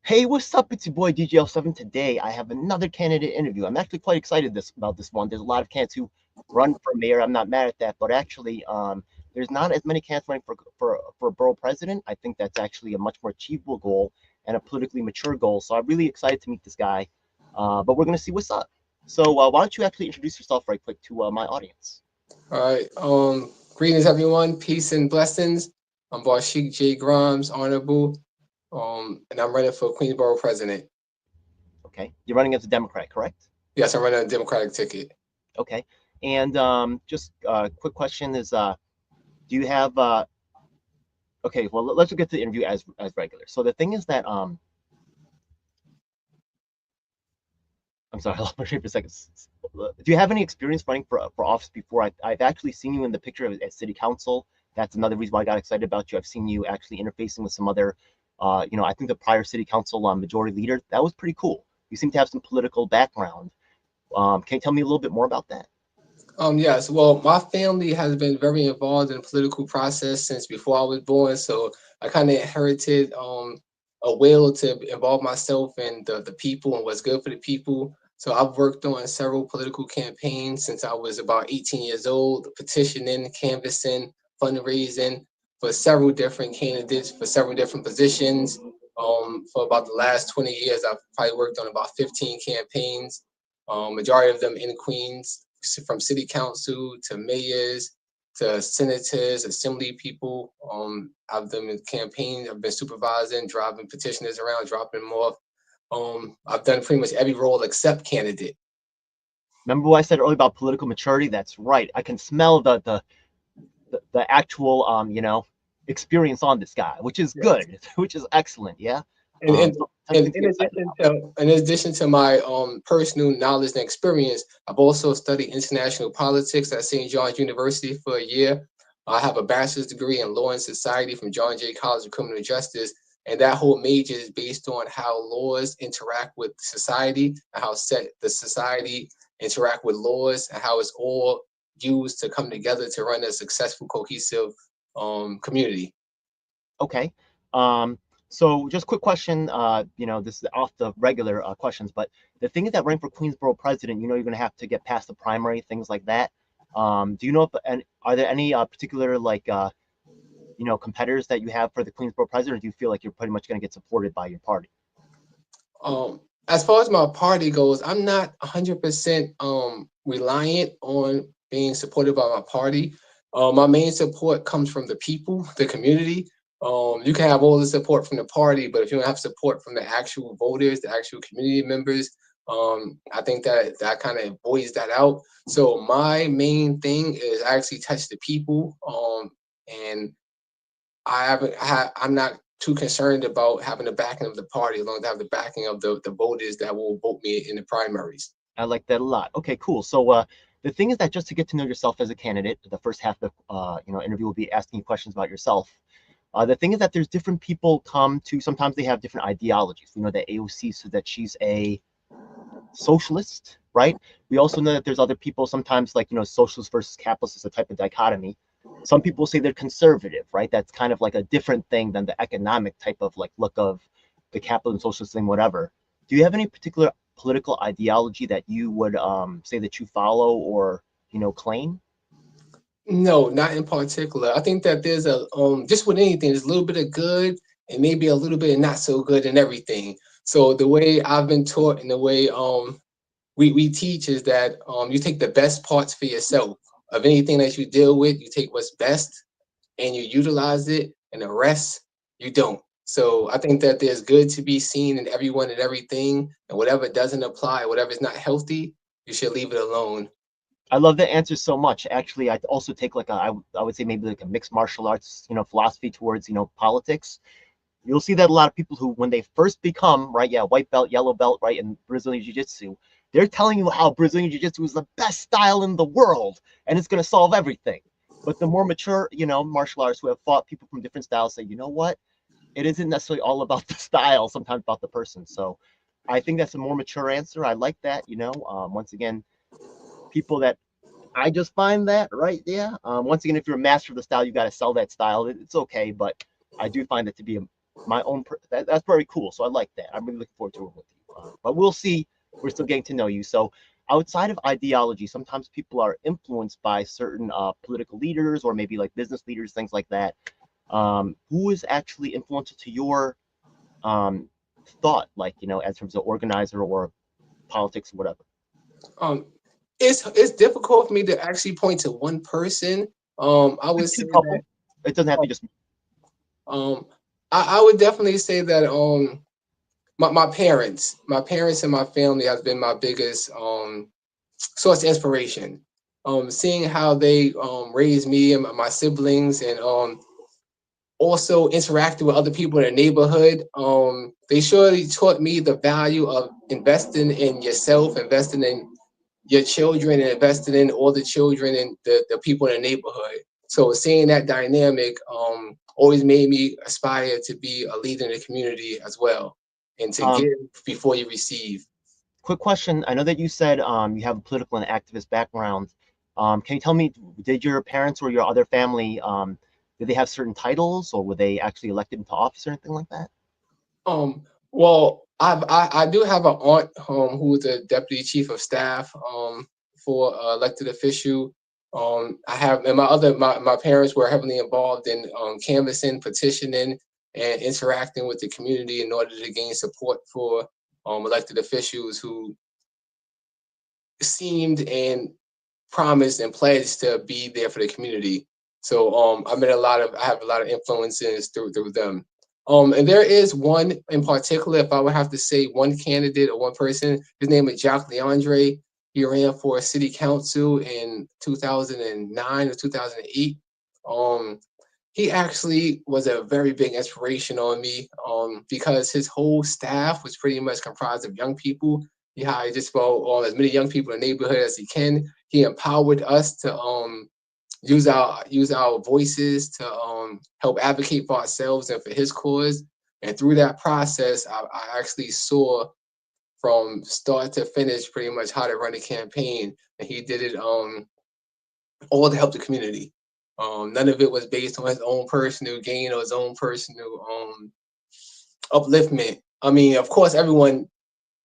Hey, what's up? It's your boy DJL7. Today, I have another candidate interview. I'm actually quite excited about this one. There's a lot of candidates who run for mayor. I'm not mad at that, but actually, there's not as many candidates running for borough president. I think that's actually a much more achievable goal and a politically mature goal. So I'm really excited to meet this guy. But we're gonna see what's up. So why don't you actually introduce yourself right quick to my audience? All right. Greetings, everyone. Peace and blessings. I'm Bashek Grimes, Honorable, and I'm running for Queensborough President. Okay, you're running as a Democrat, correct? Yes, I'm running a Democratic ticket. Okay, and just quick question is, do you have okay, well, let's get to the interview as regular. So the thing is that I'm sorry, I lost my train for a second. Do you have any experience running for office before? I've actually seen you in the picture at city council. That's another reason why I got excited about you. I've seen you actually interfacing with some other, I think the prior city council majority leader. That was pretty cool. You seem to have some political background. Can you tell me a little bit more about that? Yes. Well, my family has been very involved in the political process since before I was born, so I kind of inherited a will to involve myself in the people and what's good for the people. So I've worked on several political campaigns since I was about 18 years old, petitioning, canvassing, fundraising for several different candidates for several different positions. For about the last 20 years, I've probably worked on about 15 campaigns, majority of them in Queens, from city council to mayors to senators, assembly people. I've done campaigns, I've been supervising, driving petitioners around, dropping them off. I've done pretty much every role except candidate. Remember what I said earlier about political maturity? That's right. I can smell the actual experience on this guy, which is Yes. good, which is excellent. Yeah. And and, Something and to get excited about. in addition to my personal knowledge and experience, I've also studied international politics at St. John's University for a year. I have a bachelor's degree in law and society from John Jay College of Criminal Justice, and that whole major is based on how laws interact with society and how set the society interact with laws and how it's all used to come together to run a successful, cohesive community. Okay. So just quick question. This is off the regular questions, but the thing is that running for Queensborough president, you're going to have to get past the primary, things like that. Do you know if and are there any particular competitors that you have for the Queensborough president, or do you feel like you're pretty much going to get supported by your party? As far as my party goes, I'm not 100% reliant on being supported by my party. My main support comes from the people, the community. You can have all the support from the party, but if you don't have support from the actual voters, the actual community members, I think that kind of voids that out. So my main thing is actually touch the people, and I'm not too concerned about having the backing of the party as long as I have the backing of the voters that will vote me in the primaries. I like that a lot. Okay, cool. So the thing is that just to get to know yourself as a candidate, the first half of the interview will be asking you questions about yourself. The thing is that there's different people come to. Sometimes they have different ideologies. You know that AOC said that she's a socialist, right? We also know that there's other people. Sometimes like socialist versus capitalist is a type of dichotomy. Some people say they're conservative, right? That's kind of like a different thing than the economic type of like look of the capital and socialist thing, whatever. Do you have any particular political ideology that you would say that you follow or claim? No, not in particular. I think that there's a just with anything, there's a little bit of good and maybe a little bit of not so good in everything. So the way I've been taught and the way we teach is that you take the best parts for yourself of anything that you deal with. You take what's best and you utilize it, and the rest you don't. So I think that there's good to be seen in everyone and everything, and whatever doesn't apply, whatever is not healthy, you should leave it alone. I love that answer so much. Actually, I also take like I would say maybe like a mixed martial arts, philosophy towards, politics. You'll see that a lot of people who, when they first become, right, yeah, white belt, yellow belt, right, in Brazilian Jiu-Jitsu, they're telling you how Brazilian Jiu-Jitsu is the best style in the world and it's going to solve everything. But the more mature, martial artists who have fought people from different styles say, you know what? It isn't necessarily all about the style, sometimes about the person. So I think that's a more mature answer. I like that, once again, people that I just find that, right? Yeah. Once again, if you're a master of the style, you got to sell that style. It's okay, but I do find it to be my own. That's very cool. So I like that. I'm really looking forward to working with you. But we'll see. We're still getting to know you. So outside of ideology, sometimes people are influenced by certain political leaders or maybe like business leaders, things like that. Who is actually influential to your um, thought, like as terms of organizer or politics or whatever? Um, it's difficult for me to actually point to one person. I would A say that couple. It doesn't have to um, just. um, I would definitely say that my parents and my family has been my biggest source of inspiration. Seeing how they raised me and my siblings, and also interacting with other people in the neighborhood. They surely taught me the value of investing in yourself, investing in your children, and investing in all the children and the people in the neighborhood. So seeing that dynamic always made me aspire to be a leader in the community as well, and to Um, give before you receive. Quick question. I know that you said you have a political and activist background. Can you tell me, did your parents or your other family, did they have certain titles or were they actually elected into office or anything like that? Um, well, I do have an aunt who is the deputy chief of staff for elected official. I have, and my parents were heavily involved in canvassing, petitioning, and interacting with the community in order to gain support for elected officials who seemed and promised and pledged to be there for the community. So I have a lot of influences through them. And there is one in particular, if I would have to say one candidate or one person, his name is Jack Leandre. He ran for city council in 2009 or 2008. Um, he actually was a very big inspiration on me because his whole staff was pretty much comprised of young people. He hired just about as many young people in the neighborhood as he can. He empowered us to use our voices to help advocate for ourselves and for his cause. And through that process, I actually saw from start to finish pretty much how to run a campaign, and he did it all to help the community. None of it was based on his own personal gain or his own personal upliftment. I mean, of course, everyone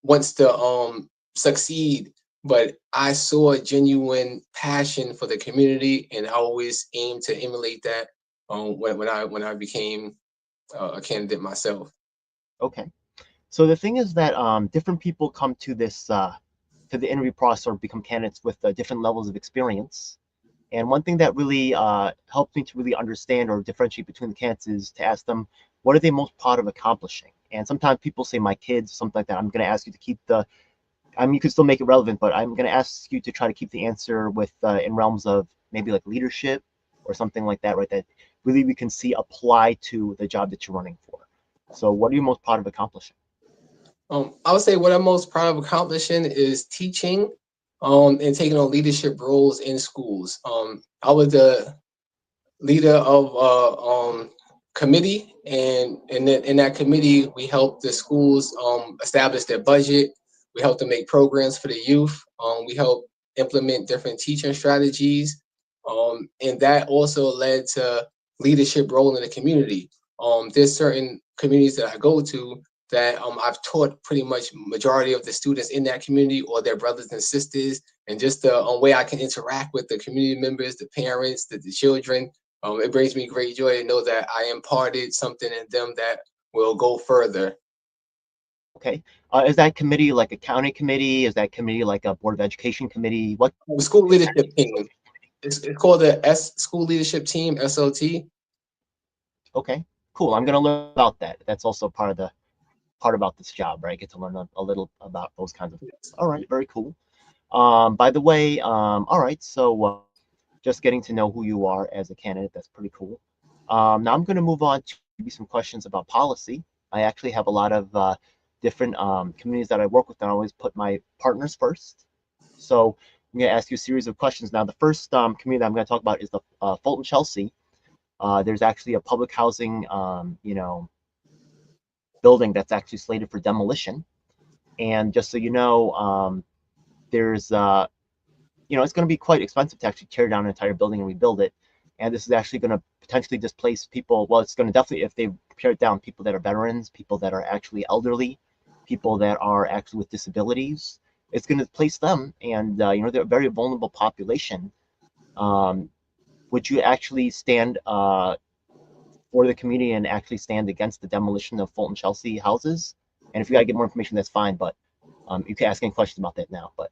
wants to succeed, but I saw a genuine passion for the community, and I always aim to emulate that when I became a candidate myself. Okay. So the thing is that different people come to this to the interview process or become candidates with different levels of experience. And one thing that really helps me to really understand or differentiate between the candidates is to ask them, what are they most proud of accomplishing? And sometimes people say my kids, something like that. I'm going to ask you to keep the, I mean, you can still make it relevant, but I'm going to ask you to try to keep the answer with in realms of maybe like leadership or something like that, right? That really we can see apply to the job that you're running for. So what are you most proud of accomplishing? I would say what I'm most proud of accomplishing is teaching and taking on leadership roles in schools. I was the leader of committee, and in that committee, we helped the schools establish their budget. We helped them make programs for the youth. We helped implement different teaching strategies, and that also led to leadership role in the community. There's certain communities that I go to that I've taught pretty much majority of the students in that community or their brothers and sisters, and just the way I can interact with the community members, the parents, the children. It brings me great joy to know that I imparted something in them that will go further. Okay. Is that committee like a county committee? Is that committee like a board of education committee? What The school leadership team. It's called the S School Leadership Team (SLT). Okay, cool. I'm gonna learn about that. That's also part of the part about this job, right? I get to learn a little about those kinds of things. All right, very cool. By the way, all right, so just getting to know who you are as a candidate, that's pretty cool. Now I'm gonna move on to maybe some questions about policy. I actually have a lot of different communities that I work with, and I always put my partners first. So I'm gonna ask you a series of questions. Now, the first community that I'm gonna talk about is the Fulton Chelsea. There's actually a public housing, building that's actually slated for demolition. And just so you know, there's, it's going to be quite expensive to actually tear down an entire building and rebuild it. and this is actually going to potentially displace people. Well, it's going to definitely, if they pare it down, people that are veterans, people that are actually elderly, people that are actually with disabilities. It's going to displace them, and they're a very vulnerable population. Would you actually stand for the community and actually stand against the demolition of Fulton Chelsea houses? And if you got to get more information, that's fine, but you can ask any questions about that now. But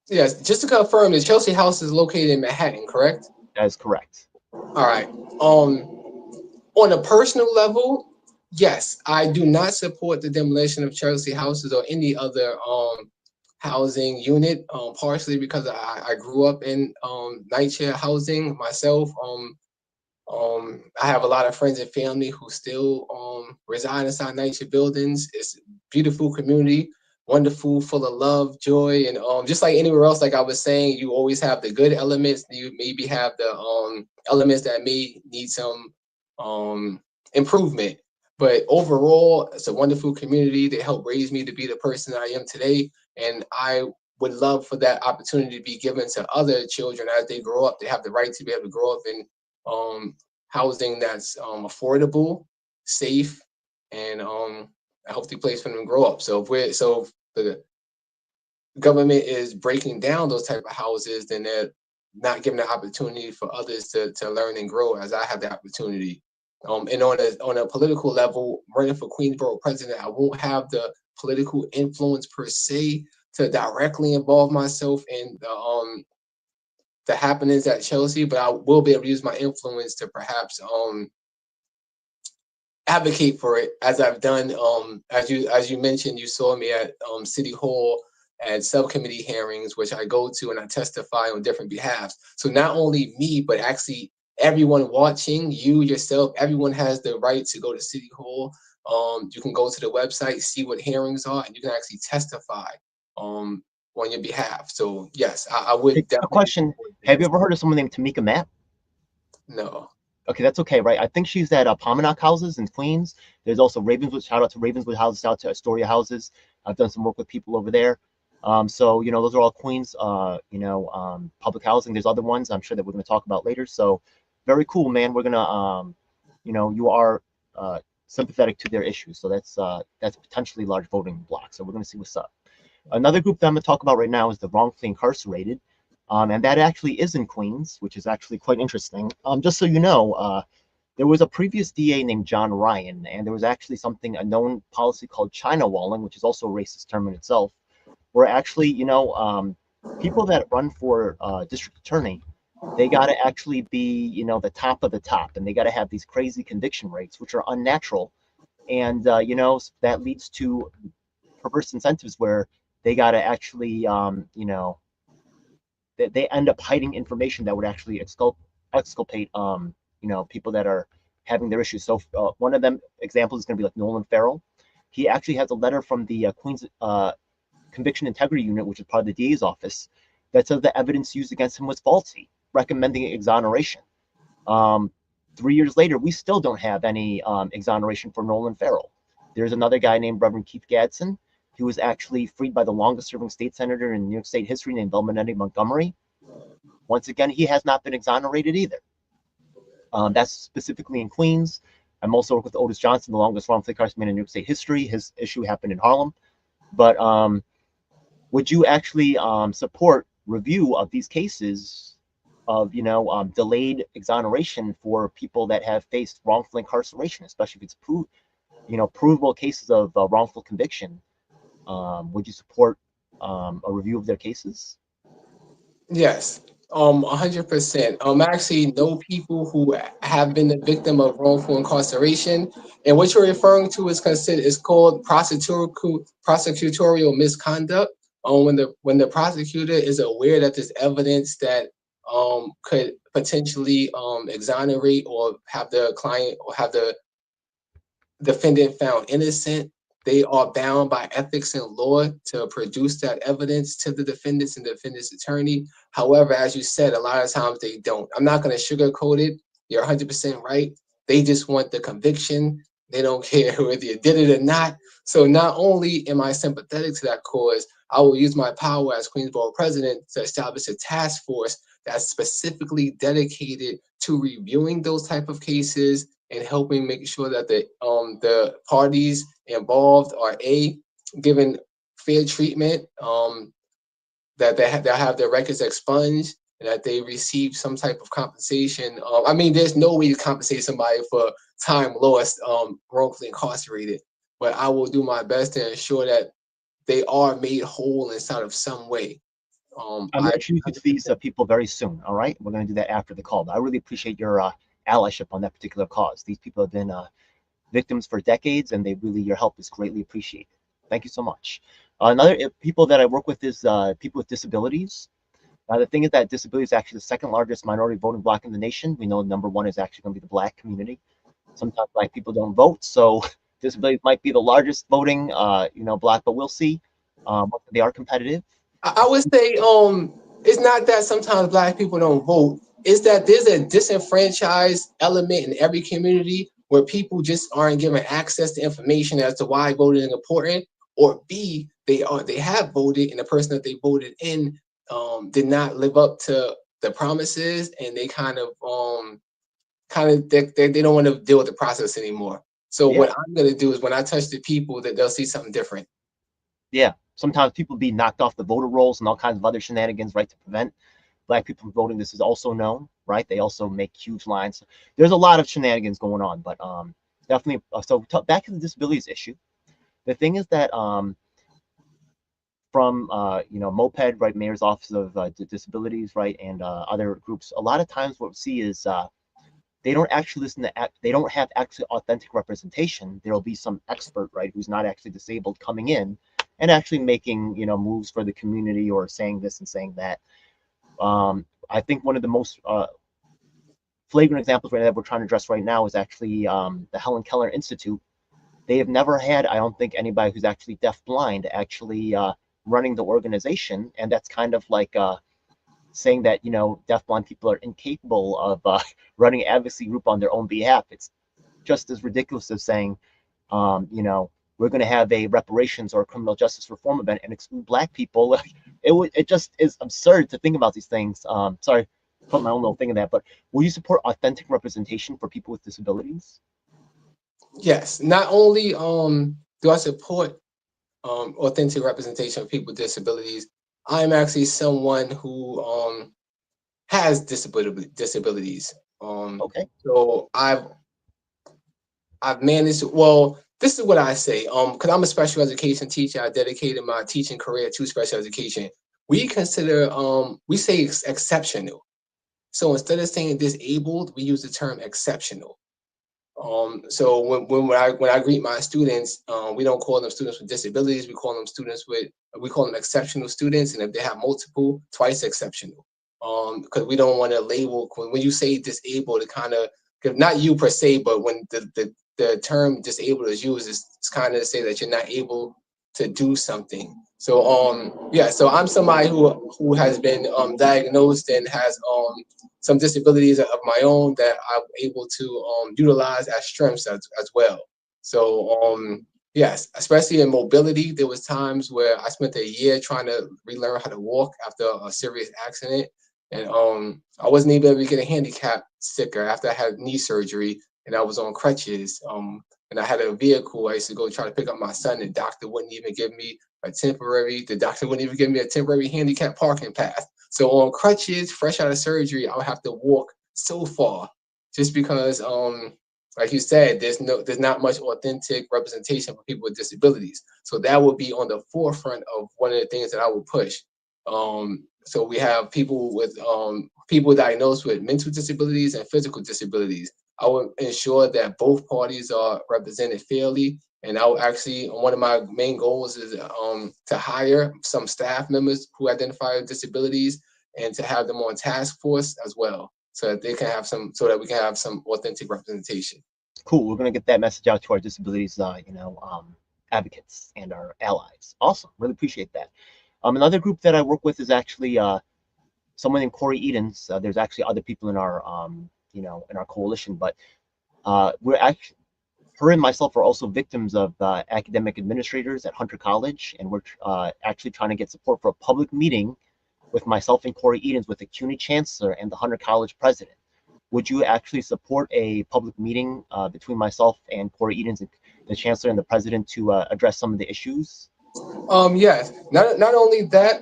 Yes, just to confirm, the Chelsea house is located in Manhattan, correct? that is correct. All right. On a personal level, yes, I do not support the demolition of Chelsea houses or any other housing unit. Partially because I grew up in night share housing myself. I have a lot of friends and family who still reside inside night share buildings. It's a beautiful community, wonderful, full of love, joy, and just like anywhere else, like I was saying, you always have the good elements. You maybe have the elements that may need some improvement. But overall, it's a wonderful community. They helped raise me to be the person I am today, and I would love for that opportunity to be given to other children as they grow up. They have the right to be able to grow up in housing that's affordable, safe, and a healthy place for them to grow up. So if the government is breaking down those type of houses, then they're not giving the opportunity for others to learn and grow as I have the opportunity. And on a political level, running for Queensborough president, I won't have the political influence per se to directly involve myself in the happenings at Chelsea, but I will be able to use my influence to perhaps advocate for it as I've done. As you mentioned, you saw me at City Hall at subcommittee hearings, which I go to and I testify on different behalves. So not only me, but actually everyone watching, you yourself, everyone has the right to go to City Hall. You can go to the website, see what hearings are, and you can actually testify on your behalf. So yes, I would Hey, a definitely question: support have you this. ever heard of someone named Tamika Matt? No. Okay, that's okay, right? I think she's at Pominock Houses in Queens. There's also Ravenswood. Shout out to Ravenswood Houses. Shout out to Astoria Houses. I've done some work with people over there. So those are all Queens. Public housing. There's other ones I'm sure that we're going to talk about later. So very cool, man. We're gonna, you are sympathetic to their issues. So that's potentially large voting block. So we're going to see what's up. Another group that I'm going to talk about right now is the wrongfully incarcerated. And that actually is in Queens, which is actually quite interesting. Just so you know, there was a previous DA named John Ryan, and there was actually a known policy called China walling, which is also a racist term in itself, where actually, people that run for district attorney, they got to actually be, the top of the top, and they got to have these crazy conviction rates, which are unnatural. And, that leads to perverse incentives where they got to actually, they end up hiding information that would actually exculpate people that are having their issues. So one of them examples is going to be like Nolan Farrell. He actually has a letter from the Queens Conviction Integrity Unit, which is part of the DA's office, that says the evidence used against him was faulty, recommending exoneration. 3 years later, we still don't have any exoneration for Nolan Farrell. There's another guy named Reverend Keith Gadsden. He was actually freed by the longest-serving state senator in New York State history named Belmonte Montgomery. Once again, he has not been exonerated either. That's specifically in Queens. I'm also working with Otis Johnson, the longest wrongfully incarcerated man in New York State history. His issue happened in Harlem. But would you actually support review of these cases of delayed exoneration for people that have faced wrongful incarceration, especially if it's provable cases of wrongful conviction? Would you support a review of their cases? Yes, 100%. I actually know people who have been the victim of wrongful incarceration, and what you're referring to is called prosecutorial misconduct. When the prosecutor is aware that there's evidence that could potentially exonerate or have the client or have the defendant found innocent, they are bound by ethics and law to produce that evidence to the defendants and the defendant's attorney. However, as you said, a lot of times they don't. I'm not going to sugarcoat it. You're 100% right. They just want the conviction. They don't care whether you did it or not. So not only am I sympathetic to that cause, I will use my power as Queensboro president to establish a task force that's specifically dedicated to reviewing those type of cases and helping make sure that the parties involved are given fair treatment, that they have their records expunged, and that they receive some type of compensation. I mean, there's no way to compensate somebody for time lost, wrongfully incarcerated, but I will do my best to ensure that they are made whole inside of some way. I'm going to introduce you to these people very soon. All right, we're going to do that after the call. But I really appreciate your allyship on that particular cause. These people have been victims for decades, and your help is greatly appreciated. Thank you so much. Another people that I work with is people with disabilities. The thing is that disability is actually the second largest minority voting bloc in the nation. We know number one is actually going to be the Black community. Sometimes Black people don't vote, so disabilities might be the largest voting, bloc, but we'll see. They are competitive. I would say it's not that sometimes Black people don't vote. It's that there's a disenfranchised element in every community where people just aren't given access to information as to why voting is important, or B, they have voted and the person that they voted in did not live up to the promises, and they they don't want to deal with the process anymore. So Yeah. what I'm gonna do is when I touch the people, that they'll see something different. Yeah, sometimes people be knocked off the voter rolls and all kinds of other shenanigans, right, to prevent Black people from voting. This is also known, right? They also make huge lines. There's a lot of shenanigans going on, but definitely. Back to the disabilities issue. The thing is that from MOPED, right, Mayor's Office of Disabilities, right, and other groups, a lot of times what we see is they don't actually they don't have actually authentic representation. There'll be some expert, right, who's not actually disabled coming in and actually making moves for the community or saying this and saying that. I think one of the most flagrant examples right now that we're trying to address right now is actually the Helen Keller Institute. They have never had, I don't think, anybody who's actually deafblind actually running the organization, and that's kind of like saying that deafblind people are incapable of running an advocacy group on their own behalf. It's just as ridiculous as saying, we're going to have a reparations or criminal justice reform event and exclude Black people. It just is absurd to think about these things. Sorry, put my own little thing in that, but will you support authentic representation for people with disabilities? Yes, not only do I support authentic representation of people with disabilities, I'm actually someone who has disabilities. Okay. So I've managed. Well, this is what I say. Because I'm a special education teacher, I dedicated my teaching career to special education. We consider we say exceptional. So instead of saying disabled, we use the term exceptional. So when I greet my students, we don't call them students with disabilities. We call them exceptional students, and if they have multiple, twice exceptional. Because we don't want to label when you say disabled, it kind of, not you per se, but when the term disabled is used, it's kind of to say that you're not able to do something. So so I'm somebody who has been diagnosed and has some disabilities of my own that I'm able to utilize as strengths as well. So yes, especially in mobility, there was times where I spent a year trying to relearn how to walk after a serious accident, and I wasn't able to get a handicap sticker after I had knee surgery, and I was on crutches. And I had a vehicle. I used to go try to pick up my son. The doctor wouldn't even give me the doctor wouldn't even give me a temporary handicap parking pass. So on crutches, fresh out of surgery, I would have to walk so far just because, like you said, there's not much authentic representation for people with disabilities. So that would be on the forefront of one of the things that I would push. So we have people diagnosed with mental disabilities and physical disabilities. I would ensure that both parties are represented fairly. And I would actually, one of my main goals is to hire some staff members who identify with disabilities and to have them on task force as well, so that they can have so that we can have some authentic representation. Cool. We're going to get that message out to our disabilities, advocates and our allies. Awesome. Really appreciate that. Another group that I work with is actually someone named Corey Edens. There's actually other people in our, in our coalition, but we're actually, her and myself are also victims of academic administrators at Hunter College, and we're actually trying to get support for a public meeting with myself and Corey Edens with the CUNY Chancellor and the Hunter College President. Would you actually support a public meeting between myself and Corey Edens, the Chancellor and the President, to address some of the issues? Yes. Not only that,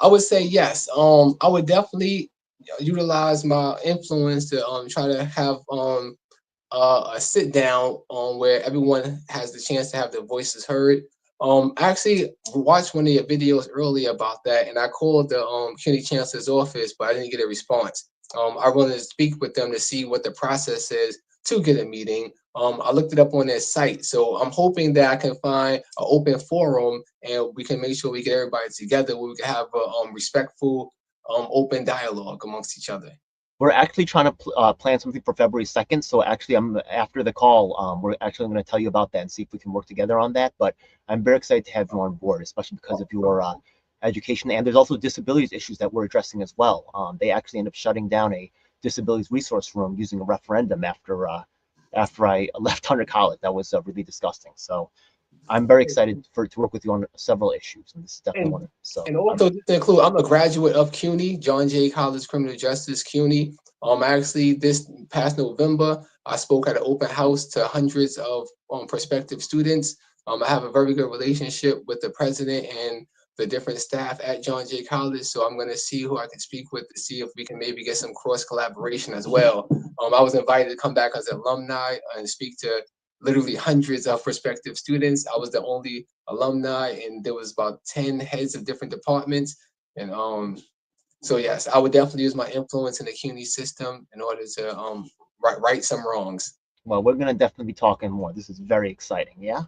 I would say yes. I would definitely utilize my influence to try to have a sit down where everyone has the chance to have their voices heard. I actually watched one of your videos earlier about that, and I called the CUNY Chancellor's office, but I didn't get a response. I wanted to speak with them to see what the process is to get a meeting. I looked it up on their site, so I'm hoping that I can find an open forum and we can make sure we get everybody together where we can have a respectful, open dialogue amongst each other. We're actually trying to plan something for February 2nd. So actually, after the call, we're actually going to tell you about that and see if we can work together on that. But I'm very excited to have you on board, especially because of your education. And there's also disabilities issues that we're addressing as well. They actually end up shutting down a disabilities resource room using a referendum after I left Hunter College. That was really disgusting. So I'm very excited to work with you on several issues, and this is definitely one of them. So, and also just to include, I'm a graduate of CUNY, John Jay College Criminal Justice, CUNY. Actually, this past November, I spoke at an open house to hundreds of prospective students. I have a very good relationship with the president and the different staff at John Jay College, so I'm going to see who I can speak with to see if we can maybe get some cross collaboration as well. I was invited to come back as an alumni and speak to literally hundreds of prospective students. I was the only alumni, and there was about 10 heads of different departments. And so yes, I would definitely use my influence in the CUNY system in order to right some wrongs. well, we're going to definitely be talking more. This is very exciting. Yeah.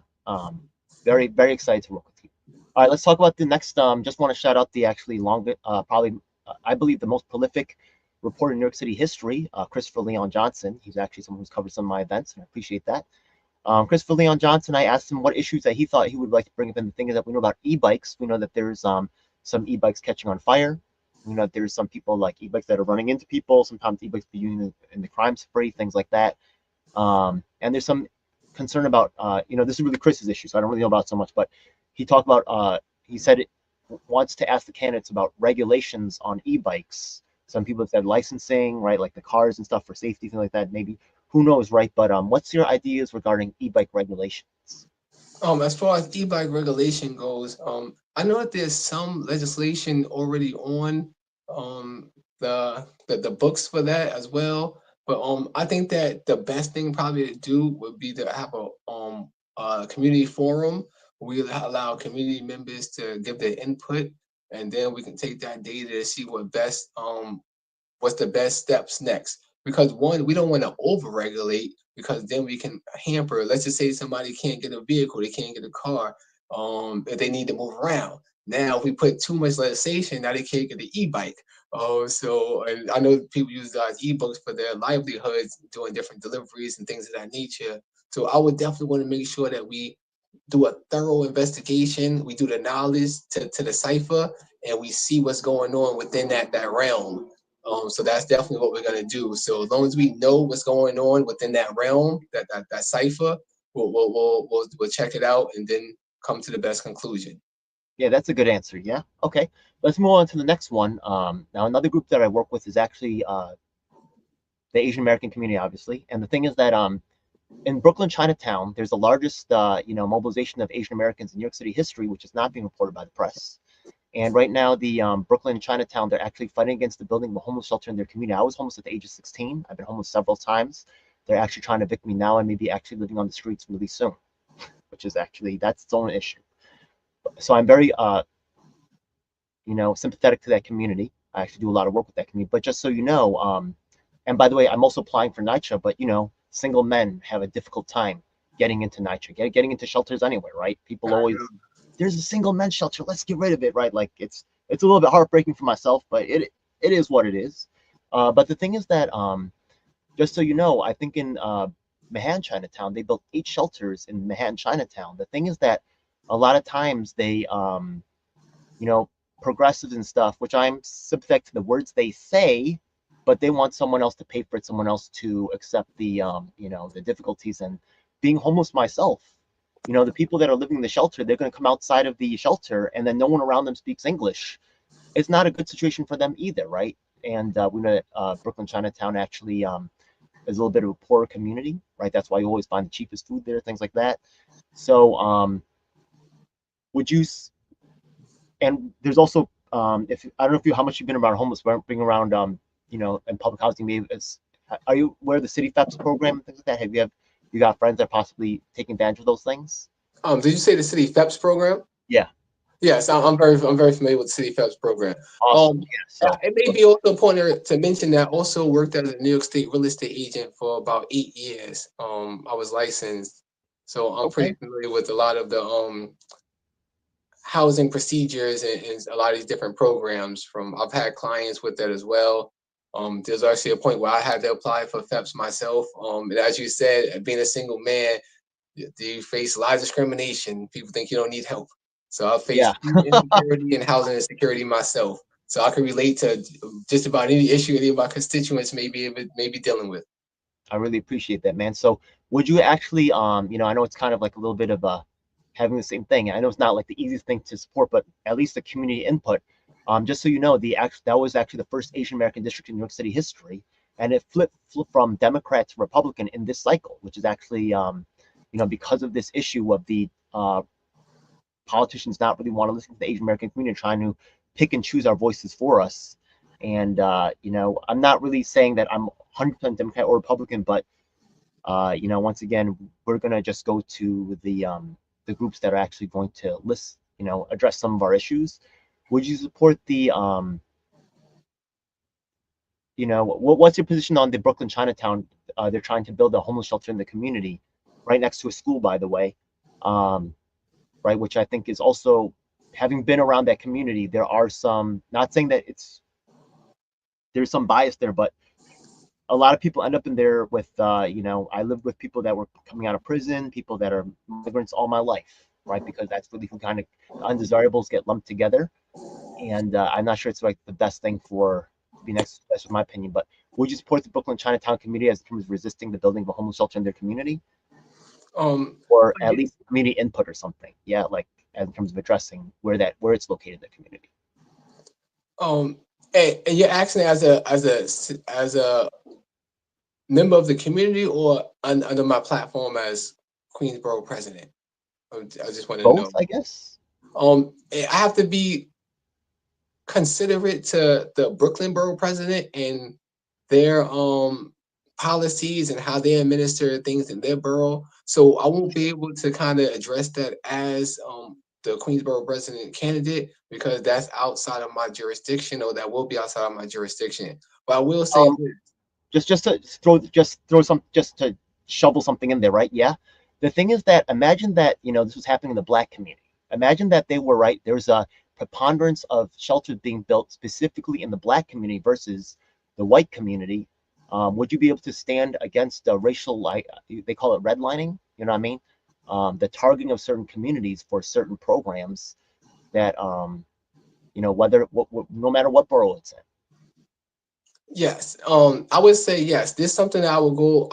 Very, very excited to work with you. All right, let's talk about the next. Just want to shout out the actually probably, I believe, the most prolific reporter in New York City history, Christopher Leon Johnson. He's actually someone who's covered some of my events, and I appreciate that. Christopher Leon Johnson, I asked him what issues that he thought he would like to bring up. And the thing is that we know about e-bikes. We know that there's some e-bikes catching on fire. We know that there's some people like e-bikes that are running into people. Sometimes e-bikes be used in the crime spree, things like that. And there's some concern about, this is really Chris's issue, so I don't really know about it so much, but he talked about, he said it wants to ask the candidates about regulations on e-bikes. Some people have said licensing, right, like the cars and stuff for safety, things like that, maybe. Who knows, right? But what's your ideas regarding e-bike regulations? As far as e-bike regulation goes, I know that there's some legislation already on the books for that as well. But I think that the best thing probably to do would be to have a community forum. We allow community members to give their input, and then we can take that data to see what's the best steps next. Because one, we don't want to overregulate because then we can hamper. Let's just say somebody can't get a vehicle, they can't get a car, if they need to move around. Now, if we put too much legislation, now they can't get an e-bike. So and I know people use e-books for their livelihoods, doing different deliveries and things of that nature. So I would definitely want to make sure that we do a thorough investigation. We do the knowledge to the cipher, and we see what's going on within that realm. So that's definitely what we're gonna do. So as long as we know what's going on within that realm, that cipher, we'll check it out and then come to the best conclusion. Yeah, that's a good answer. Yeah. Okay. Let's move on to the next one. Now, another group that I work with is actually the Asian American community, obviously. And the thing is that in Brooklyn, Chinatown, there's the largest, mobilization of Asian Americans in New York City history, which is not being reported by the press. And right now, the Brooklyn, Chinatown, they're actually fighting against the building of a homeless shelter in their community. I was homeless at the age of 16. I've been homeless several times. They're actually trying to evict me now and maybe actually living on the streets really soon, which is actually, that's its own issue. So I'm very, sympathetic to that community. I actually do a lot of work with that community. But just so you know, and by the way, I'm also applying for NYCHA, but, single men have a difficult time getting into NYCHA, getting into shelters anyway, right? People always, there's a single men's shelter, let's get rid of it, right? Like it's a little bit heartbreaking for myself, but it is what it is. But the thing is that, just so you know, I think in Manhattan, Chinatown, they built 8 shelters in Manhattan, Chinatown. The thing is that a lot of times they, progressives and stuff, which I'm sympathetic to the words they say, but they want someone else to pay for it, someone else to accept the, the difficulties and being homeless myself, you know, the people that are living in the shelter, they're going to come outside of the shelter and then no one around them speaks English. It's not a good situation for them either, right? And we know that Brooklyn Chinatown actually is a little bit of a poorer community, right? That's why you always find the cheapest food there, things like that. So would you, and there's also, if I don't know if you how much you've been around homeless, but being around, you know, in public housing, maybe it's, are you aware of the city FEPS program and things like that? You got friends that are possibly taking advantage of those things? Did you say the city FEPS program? Yeah, Yes, I'm very familiar with the city FEPS program. awesome. Um, Yeah, so it may be also important to mention that I also worked as a New York State real estate agent for about 8 years. I was licensed, so I'm pretty okay, familiar with a lot of the housing procedures and a lot of these different programs. From I've had clients with that as well. There's actually a point where I had to apply for FEPS myself. And as you said, being a single man, you face a lot of discrimination. People think you don't need help. So I yeah, face food insecurity and housing insecurity myself. So I can relate to just about any issue any of my constituents may be dealing with. I really appreciate that, man. So would you actually, you know, I know it's kind of like a little bit of a having the same thing. I know it's not like the easiest thing to support, but at least the community input. Just so you know, that was actually the first Asian American district in New York City history, and it flipped from Democrat to Republican in this cycle, which is actually, you know, because of this issue of the politicians not really want to listen to the Asian American community, trying to pick and choose our voices for us. And you know, I'm not really saying that I'm 100% Democrat or Republican, but you know, once again, we're gonna just go to the groups that are actually going to list, you know, address some of our issues. Would you support the you know, what's your position on the Brooklyn Chinatown? They're trying to build a homeless shelter in the community, right next to a school, by the way. Um, right, which I think is also, having been around that community, there are some, not saying that there's some bias there, but a lot of people end up in there with, you know, I lived with people that were coming out of prison, people that are migrants all my life, right? Because that's really who kind of undesirables get lumped together. And I'm not sure it's like the best thing for to be next. That's my opinion. But would you support the Brooklyn Chinatown community as in terms of resisting the building of a homeless shelter in their community, Um, or at least community input or something? Yeah, like in terms of addressing where it's located in the community. um, and you're asking as a member of the community or under my platform as Queensborough president. I just want to Both, know. I guess. I have to be considerate to the Brooklyn borough president and their policies and how they administer things in their borough. So I won't be able to kind of address that as the Queensborough president candidate because that's outside of my jurisdiction, or that will be outside of my jurisdiction. But I will say Um, this. just throw some, just to shovel something in there, right? Yeah. The thing is that, imagine that, you know, this was happening in the black community. Imagine that they were right. There's a preponderance of shelters being built specifically in the black community versus the white community. Would you be able to stand against racial, like they call it redlining? You know what I mean? The targeting of certain communities for certain programs that, you know, no matter what borough it's in. Yes, I would say yes. This is something that I would go.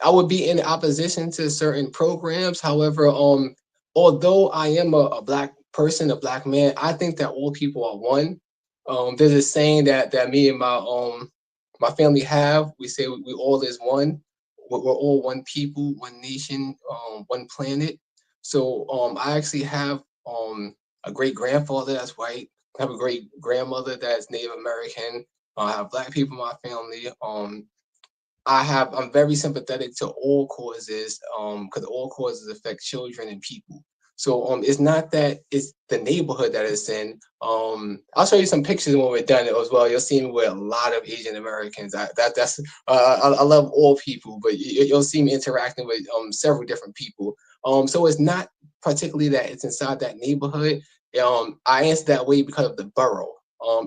I would be in opposition to certain programs. However, although I am a black person, a black man, I think that all people are one. There's a saying that me and my family have. We say we all is one. We're all one people, one nation, one planet. So I actually have a great grandfather that's white. I have a great grandmother that's Native American. I have black people in my family. I'm very sympathetic to all causes, because all causes affect children and people. So it's not that it's the neighborhood that it's in. I'll show you some pictures when we're done as well. You'll see me with a lot of Asian Americans. I love all people, but you'll see me interacting with several different people. So it's not particularly that it's inside that neighborhood. I answer that way because of the borough.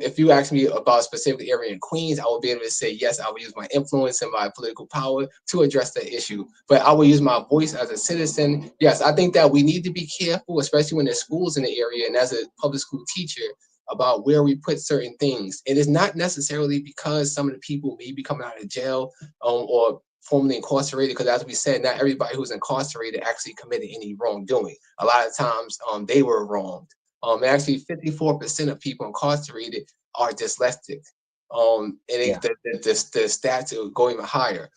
If you ask me about a specific area in Queens, I will be able to say, yes, I will use my influence and my political power to address that issue. But I will use my voice as a citizen. Yes, I think that we need to be careful, especially when there's schools in the area and as a public school teacher, about where we put certain things. It is not necessarily because some of the people may be coming out of jail or formerly incarcerated, because as we said, not everybody who's incarcerated actually committed any wrongdoing. A lot of times, they were wronged. And actually, 54% of people incarcerated are dyslexic. And Yeah. the stats will go even higher.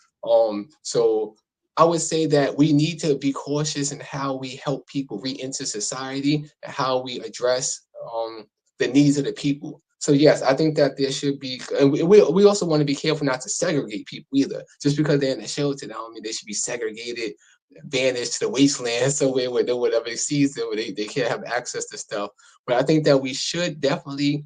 So I would say that we need to be cautious in how we help people re-enter society and how we address the needs of the people. So yes, I think that there should be, and we also want to be careful not to segregate people either. Just because they're in a shelter, I don't mean they should be segregated, banished to the wasteland somewhere where no one ever sees them, where they can't have access to stuff. But I think that we should definitely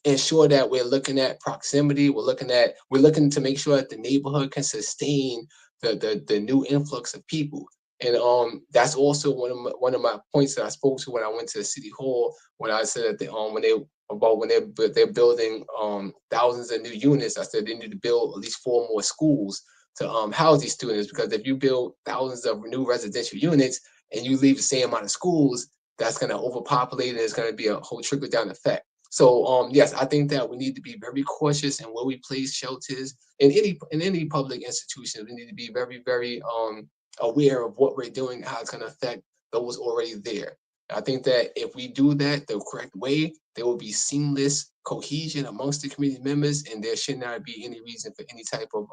ensure that we're looking at proximity. We're looking to make sure that the neighborhood can sustain the new influx of people. And that's also one of my points that I spoke to when I went to the city hall, when I said that when they're building thousands of new units. I said they need to build at least 4 more schools to house these students, because if you build thousands of new residential units and you leave the same amount of schools, that's going to overpopulate, and it's going to be a whole trickle down effect. So yes, I think that we need to be very cautious in where we place shelters in any public institution. We need to be very, very aware of what we're doing, how it's going to affect those already there. I think that if we do that the correct way, there will be seamless cohesion amongst the community members, and there should not be any reason for any type of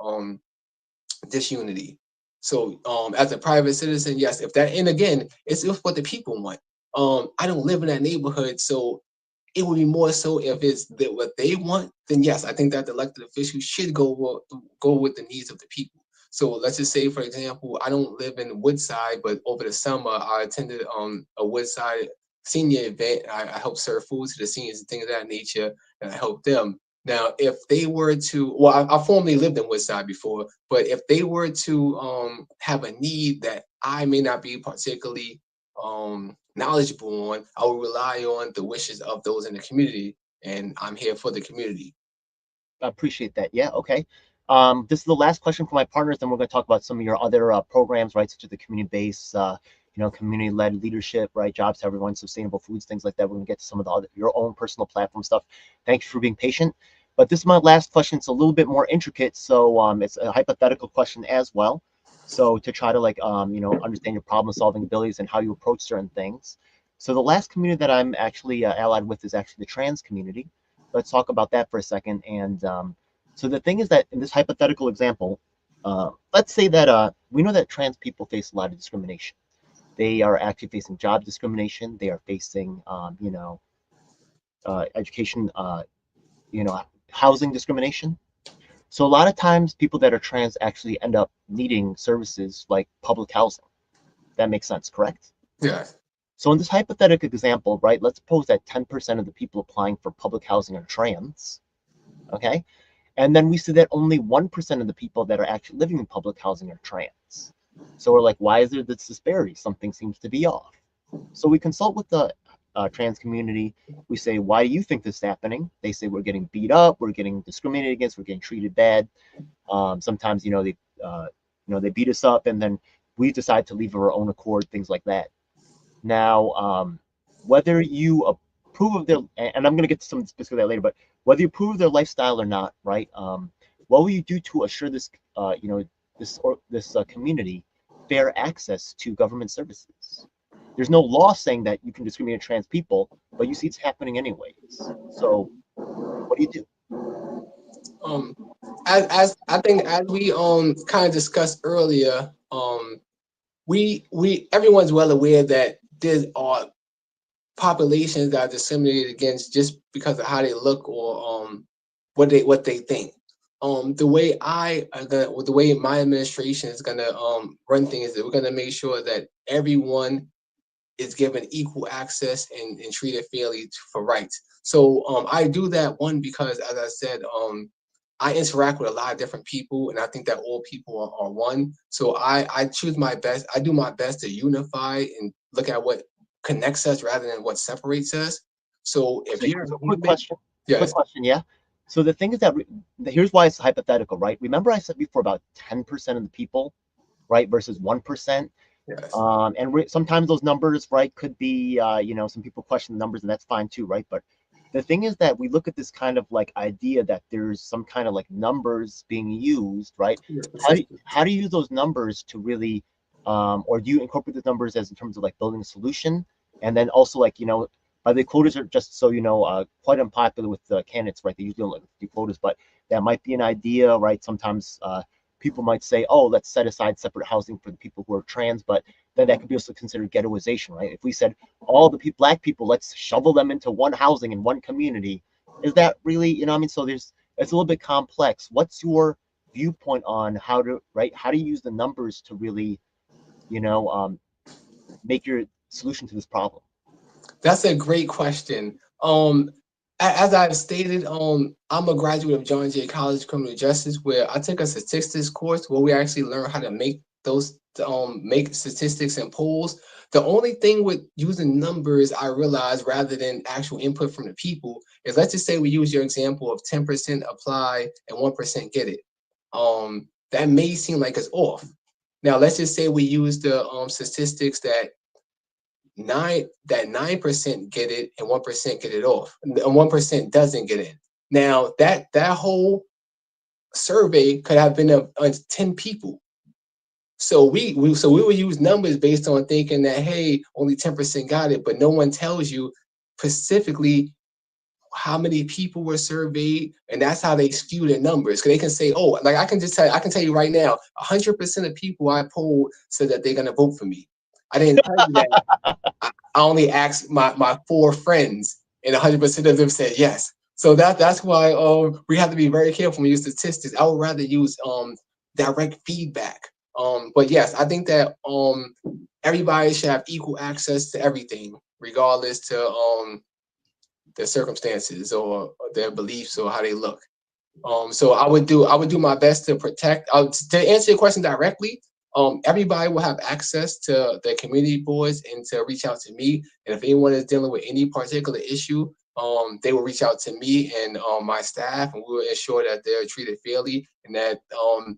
disunity. So as a private citizen, yes, if that, and again, it's what the people want. I don't live in that neighborhood, so it would be more so if it's what they want, then yes, I think that the elected officials should go with the needs of the people. So let's just say, for example, I don't live in Woodside, but over the summer I attended a Woodside senior event. I helped serve food to the seniors and things of that nature, and I helped them. Now, if they were to, well, I formerly lived in Woodside before, but if they were to have a need that I may not be particularly knowledgeable on, I will rely on the wishes of those in the community, and I'm here for the community. I appreciate that. Yeah, okay. This is the last question for my partners, then we're going to talk about some of your other programs, right, such as the community-based, community-led leadership, right, jobs to everyone, sustainable foods, things like that. We're going to get to some of the your own personal platform stuff. Thank you for being patient. But this is my last question. It's a little bit more intricate, so it's a hypothetical question as well. So to try to understand your problem-solving abilities and how you approach certain things. So the last community that I'm actually allied with is actually the trans community. Let's talk about that for a second. And so the thing is that in this hypothetical example, let's say that we know that trans people face a lot of discrimination. They are actually facing job discrimination. They are facing, education, housing discrimination. So a lot of times people that are trans actually end up needing services like public housing. That makes sense, correct? Yeah. So in this hypothetical example, right, let's suppose that 10% of the people applying for public housing are trans, okay? And then we see that only 1% of the people that are actually living in public housing are trans. So we're like, why is there this disparity? Something seems to be off. So we consult with the trans community. We say, why do you think this is happening? They say, we're getting beat up, we're getting discriminated against, we're getting treated bad. Sometimes, they beat us up, and then we decide to leave of our own accord, things like that. Now, whether you approve of their, and I'm going to get to some specifics of that later, but whether you approve of their lifestyle or not, right? What will you do to assure this, this community fair access to government services? There's no law saying that you can discriminate trans people, but you see it's happening anyways. So, what do you do? Um, as I think, as we kind of discussed earlier, we everyone's well aware that there are populations that are discriminated against just because of how they look, or what they think. The way my administration is gonna run things is that we're gonna make sure that everyone is given equal access and treated fairly for rights. So I do that, one, because, as I said, I interact with a lot of different people, and I think that all people are one. So I choose my best. I do my best to unify and look at what connects us rather than what separates us. So if you're So human, quick yes, question, yeah. So the thing is that here's why it's hypothetical, right? Remember I said before about 10% of the people, right, versus 1%. yes, And sometimes those numbers, right, could be, some people question the numbers, and that's fine too, right? But the thing is that we look at this kind of like idea that there's some kind of like numbers being used, right? Yeah, How do you use those numbers to really, or do you incorporate those numbers as in terms of like building a solution? And then also like, by the quotas are just so quite unpopular with the candidates, right? They usually don't like do quotas, but that might be an idea, right? Sometimes people might say, oh, let's set aside separate housing for the people who are trans, but then that could be also considered ghettoization, right? If we said all the black people, let's shovel them into one housing in one community, is that really, I mean? So it's a little bit complex. What's your viewpoint on how to use the numbers to really, you know, um, make your solution to this problem? That's a great question. As I've stated, I'm a graduate of John Jay College of Criminal Justice, where I took a statistics course where we actually learn how to make statistics and polls. The only thing with using numbers I realized rather than actual input from the people is, let's just say we use your example of 10% apply and 1% get it. That may seem like it's off. Now let's just say we use the statistics that 9% get it and 1% get it off, and 1% doesn't get in. Now that whole survey could have been of 10 people. So we would use numbers based on thinking that, hey, only 10% got it, but no one tells you specifically how many people were surveyed, and that's how they skew their numbers. Because they can say, oh, like I can tell you right now, 100% of people I polled said that they're gonna vote for me. I didn't tell you that. I only asked my four friends, and 100% of them said yes. So that's why we have to be very careful when we use statistics. I would rather use direct feedback. But yes, I think that everybody should have equal access to everything, regardless to their circumstances or their beliefs or how they look. So I would do my best to protect. To answer your question directly, everybody will have access to their community boards and to reach out to me. And if anyone is dealing with any particular issue, they will reach out to me and my staff, and we will ensure that they're treated fairly and that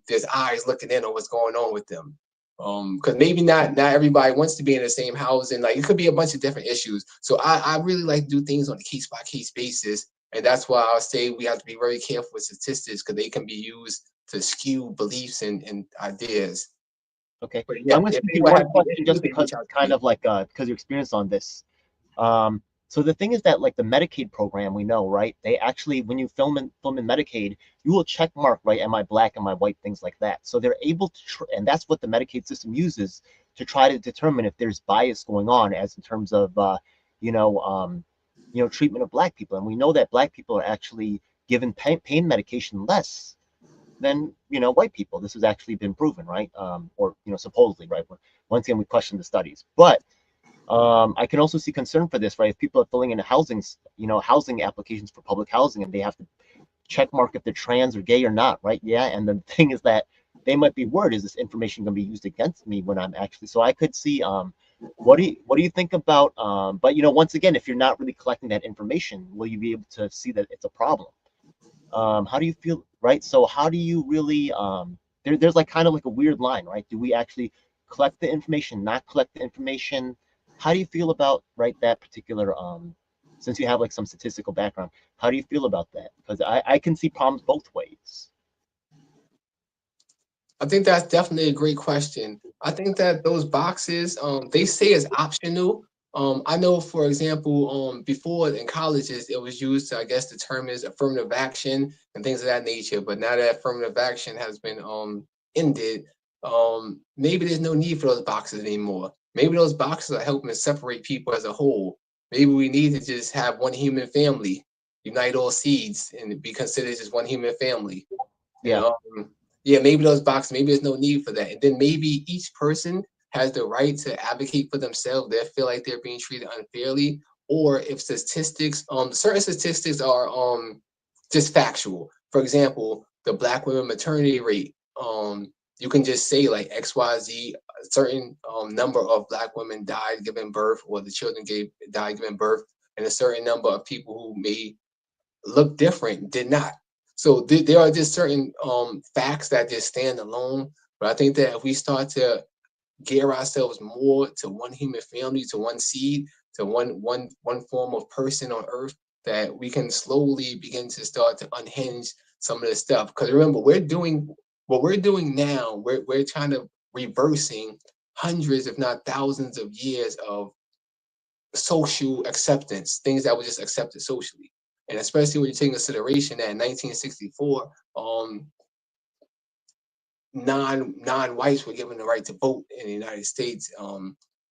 there's eyes looking in on what's going on with them. Because maybe not everybody wants to be in the same house, and like it could be a bunch of different issues. So I really like to do things on a case by case basis, and that's why I'll say we have to be very careful with statistics because they can be used to skew beliefs and ideas. Okay, But so yeah, I'm going to if speak to you anyone one has any question issues, just they because reach it's out to kind me. of like because your experience on this. So the thing is that like the Medicaid program, we know, right? They actually, when you film in Medicaid, you will check mark, right? Am I black? Am I white? Things like that. So they're able to, and that's what the Medicaid system uses to try to determine if there's bias going on, as in terms of, you know, um, treatment of black people. And we know that black people are actually given pain medication less than white people. This has actually been proven, right? Or supposedly, right? Once again, we question the studies, but I can also see concern for this, right? If people are filling in housing applications for public housing, and they have to check mark if they're trans or gay or not, right? Yeah, and the thing is that they might be worried, is this information going to be used against me when I'm actually? So I could see. What do you think about? But once again, if you're not really collecting that information, will you be able to see that it's a problem? How do you feel, right? So how do you really? There's like kind of like a weird line, right? Do we actually collect the information, not collect the information? How do you feel about, right, that particular since you have like some statistical background, how do you feel about that? Because I can see problems both ways. I think that's definitely a great question. I think that those boxes, they say it's optional. I know, for example, before in colleges, it was used to, I guess, determine affirmative action and things of that nature. But now that affirmative action has been ended, maybe there's no need for those boxes anymore. Maybe those boxes are helping to separate people as a whole. Maybe we need to just have one human family, unite all seeds, and be considered just one human family. And Yeah, yeah, maybe those boxes, maybe there's no need for that. And then maybe each person has the right to advocate for themselves. They feel like they're being treated unfairly, or if statistics, certain statistics are just factual. For example, the Black women maternity rate. You can just say like XYZ, a certain number of Black women died giving birth, or the children died giving birth, and a certain number of people who may look different did not. So there are just certain facts that just stand alone. But I think that if we start to gear ourselves more to one human family, to one seed, to one form of person on earth, that we can slowly begin to start to unhinge some of this stuff. Because remember, we're doing what we're doing now. We're trying to reversing hundreds, if not thousands, of years of social acceptance, things that were just accepted socially. And especially when you take into consideration that in 1964, non-whites were given the right to vote in the United States.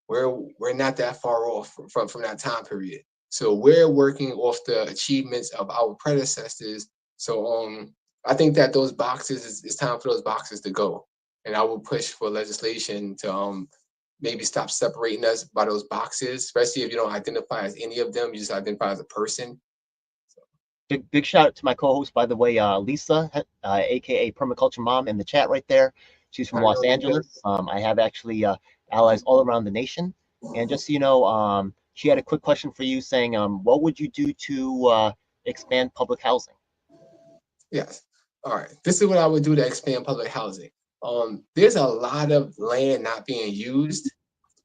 We're not that far off from that time period. So we're working off the achievements of our predecessors. So I think that those boxes it's time for those boxes to go. And I will push for legislation to maybe stop separating us by those boxes, especially if you don't identify as any of them, you just identify as a person. Big shout out to my co-host, by the way, Lisa, aka Permaculture Mom, in the chat right there. She's from I Los know Angeles. I have actually allies all around the nation. And just so you know, she had a quick question for you, saying, what would you do to expand public housing? Yes. All right. This is what I would do to expand public housing. There's a lot of land not being used.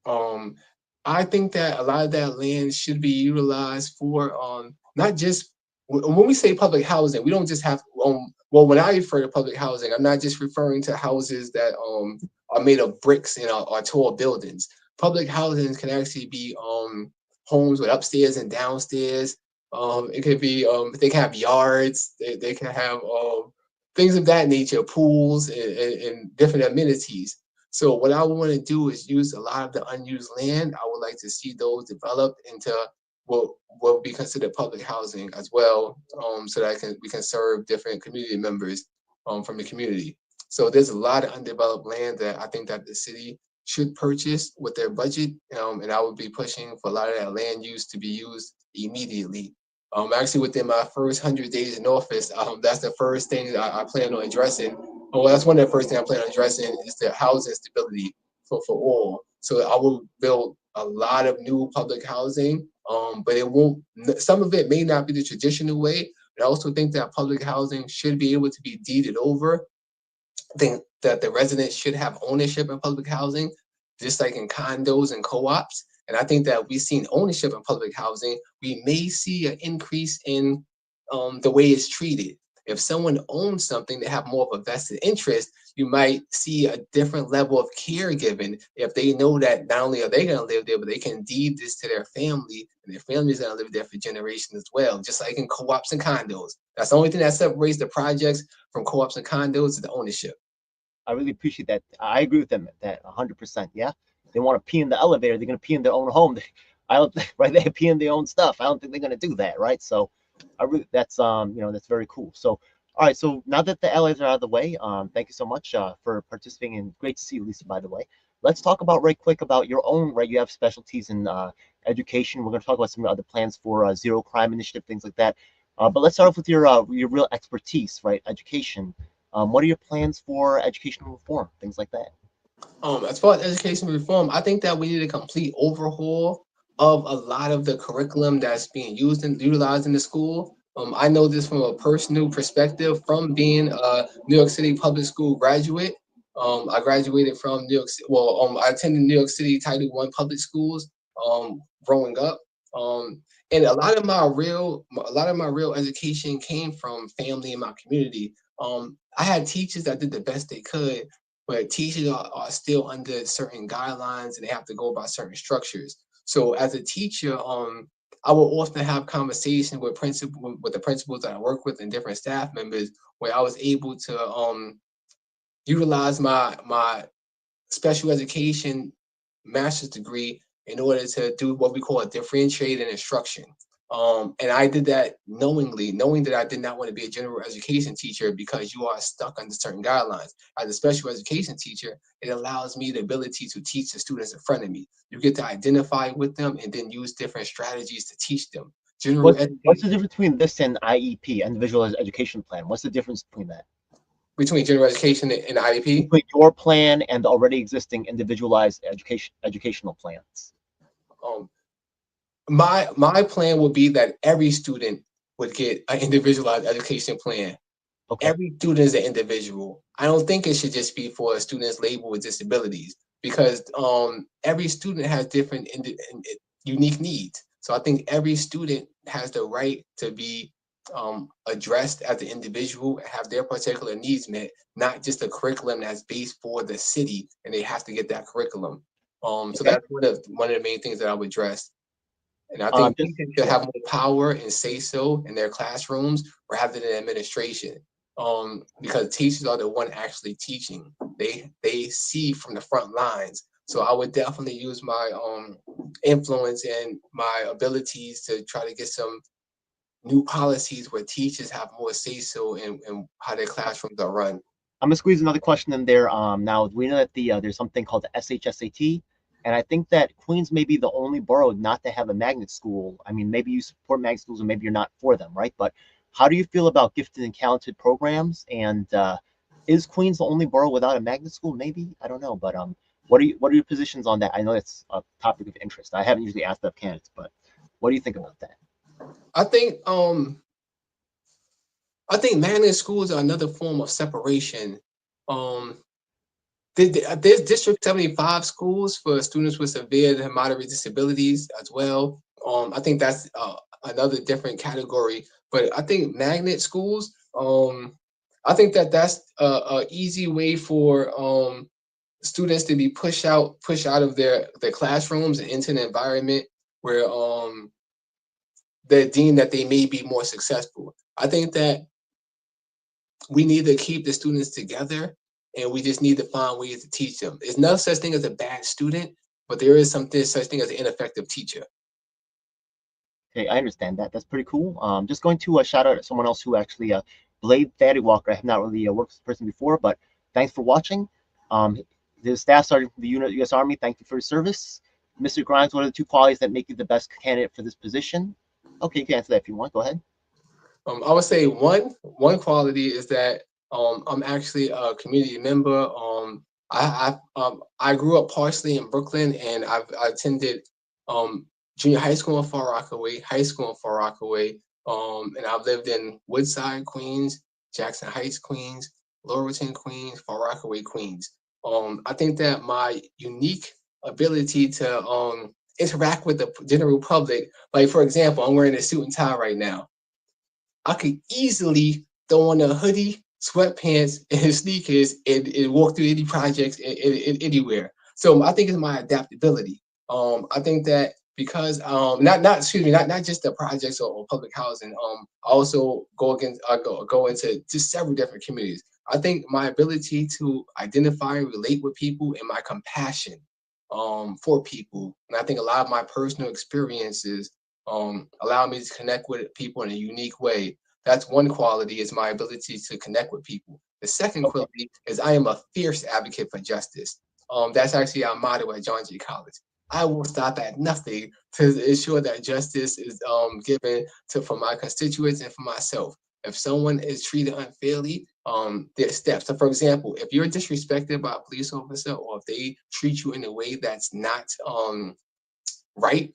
Um, I think that a lot of that land should be utilized for not just when we say public housing, we don't just have well, when I refer to public housing, I'm not just referring to houses that are made of bricks and are tall buildings. Public housing can actually be homes with upstairs and downstairs. It could be they can have yards, they can have things of that nature, pools and different amenities. So what I want to do is use a lot of the unused land. I would like to see those developed into what would be considered public housing as well, so that we can serve different community members from the community. So there's a lot of undeveloped land that I think that the city should purchase with their budget, and I would be pushing for a lot of that land use to be used immediately. Actually, within my first 100 days in office, that's the first thing I plan on addressing. Well, that's one of the first things I plan on addressing is the housing stability for all. So I will build a lot of new public housing, but it won't. Some of it may not be the traditional way. But I also think that public housing should be able to be deeded over. I think that the residents should have ownership in public housing, just like in condos and co-ops. And I think that we've seen ownership in public housing. We may see an increase in the way it's treated. If someone owns something, they have more of a vested interest. You might see a different level of care given if they know that not only are they going to live there, but they can deed this to their family, and their family is going to live there for generations as well, just like in co-ops and condos. That's the only thing that separates the projects from co-ops and condos is the ownership. I really appreciate that. I agree with them that 100%. Yeah, they want to pee in the elevator. They're going to pee in their own home. I don't right. They pee in their own stuff. I don't think they're going to do that, right? So, I really that's that's very cool. So, all right. So now that the allies are out of the way, thank you so much for participating. And great to see you, Lisa. By the way, let's talk about right quick about your own right. You have specialties in education. We're going to talk about some other plans for zero crime initiative, things like that. But let's start off with your real expertise, right? Education. What are your plans for educational reform, things like that? As far as education reform, I think that we need a complete overhaul of a lot of the curriculum that's being used and utilized in the school. I know this from a personal perspective from being a New York City public school graduate. I graduated from New York City. Well, I attended New York City Title I public schools growing up. And a lot of my real education came from family and my community. I had teachers that did the best they could, but teachers are still under certain guidelines and they have to go by certain structures. So as a teacher, I will often have conversations with the principals that I work with and different staff members where I was able to utilize my special education master's degree in order to do what we call a differentiated instruction. And I did that knowingly, knowing that I did not want to be a general education teacher because you are stuck under certain guidelines. As a special education teacher, it allows me the ability to teach the students in front of me. You get to identify with them and then use different strategies to teach them. General What's the education difference between this and IEP, Individualized Education Plan? What's the difference between that? between general education and IEP. Between your plan and the already existing individualized educational plans? Um, my plan would be that every student would get an individualized education plan. Okay. Every student is an individual. I don't think it should just be for students labeled with disabilities because every student has different unique needs. So I think every student has the right to be addressed as an individual and have their particular needs met, not just a curriculum that's based for the city and they have to get that curriculum. So Okay. that's one of the main things that I would address. And I think Just teachers should yeah. have more power and say so in their classrooms rather than administration. Because teachers are the one actually teaching. They see from the front lines. So I would definitely use my influence and my abilities to try to get some new policies where teachers have more say so in how their classrooms are run. I'm gonna squeeze another question in there. Now we know that there's something called the SHSAT, and I think that Queens may be the only borough not to have a magnet school. I mean, maybe you support magnet schools, and maybe you're not for them, right? But how do you feel about gifted and talented programs? And is Queens the only borough without a magnet school? Maybe I don't know, but what are your positions on that? I know it's a topic of interest. I haven't usually asked that of candidates, but what do you think about that? I think um I think magnet schools are another form of separation. Um, there's District 75 schools for students with severe and moderate disabilities as well. I think that's another different category. But I think magnet schools, I think that that's a easy way for students to be pushed out of their classrooms and into an environment where they're deemed that they may be more successful. I think that we need to keep the students together and we just need to find ways to teach them. There's no such thing as a bad student, but there is something such thing as an ineffective teacher. Okay, I understand that. That's pretty cool. Just going to shout out someone else who actually, Blade Thaddy Walker. I have not really worked with this person before, but thanks for watching. Um, the Staff Sergeant for the U.S. Army, thank you for your service. Mr. Grimes, what are the two qualities that make you the best candidate for this position? Okay, you can answer that if you want. Go ahead. I would say one quality is that I'm actually a community member. I grew up partially in Brooklyn, and I attended um, junior high school in Far Rockaway, high school in Far Rockaway, and I've lived in Woodside, Queens, Jackson Heights, Queens, Laurelton, Queens, Far Rockaway, Queens. I think that my unique ability to interact with the general public, like for example, I'm wearing a suit and tie right now. I could easily throw on a hoodie, sweatpants, and sneakers and walk through any projects anywhere. So I think it's my adaptability. I think that because not excuse me, not just the projects or public housing. I also go into just several different communities. I think my ability to identify and relate with people and my compassion for people, and I think a lot of my personal experiences allow me to connect with people in a unique way. That's one quality is my ability to connect with people. The second Okay. quality is I am a fierce advocate for justice. That's actually our motto at John Jay College. I will stop at nothing to ensure that justice is given to for my constituents and for myself. If someone is treated unfairly, there's steps. So, for example, if you're disrespected by a police officer or if they treat you in a way that's not right,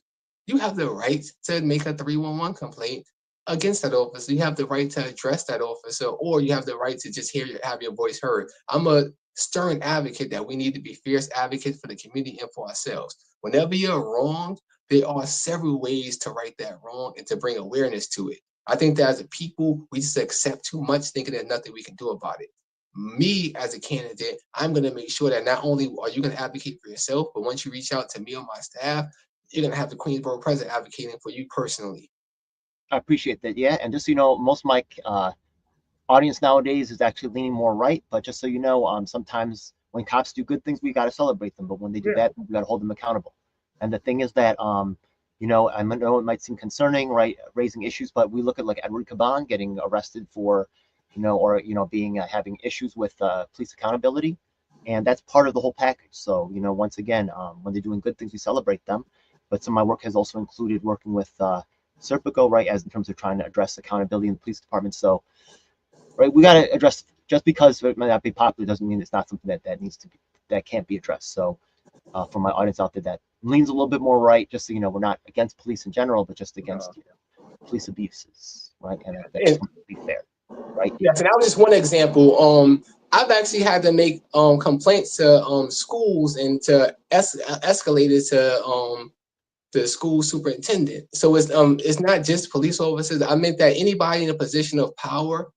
you have the right to make a 311 complaint against that officer. You have the right to address that officer, or you have the right to just have your voice heard. I'm a stern advocate that we need to be fierce advocates for the community and for ourselves. Whenever you're wrong, there are several ways to right that wrong and to bring awareness to it. I think that as a people, we just accept too much, thinking there's nothing we can do about it. Me as a candidate, I'm going to make sure that not only are you going to advocate for yourself, but once you reach out to me or my staff, you're gonna have the Queensboro president advocating for you personally. I appreciate that. Yeah, and just so you know, most of my audience nowadays is actually leaning more right. But just so you know, sometimes when cops do good things, we got to celebrate them. But when they do Yeah. bad things, we got to hold them accountable. And the thing is that, I know it might seem concerning, right, raising issues, but we look at like Edward Caban getting arrested for, or being having issues with police accountability, and that's part of the whole package. So once again, when they're doing good things, we celebrate them. But some of my work has also included working with Serpico, right, as in terms of trying to address accountability in the police department. So right? We got to address just because it might not be popular doesn't mean it's not something that needs to be that can't be addressed. So for my audience out there that leans a little bit more right, just so you know, we're not against police in general, but just against police abuses, right? And that And just wants to be fair, right? yes, and that was just one example. I've actually had to make complaints to schools and to escalate it to the school superintendent. So it's not just police officers. I meant that anybody in a position of power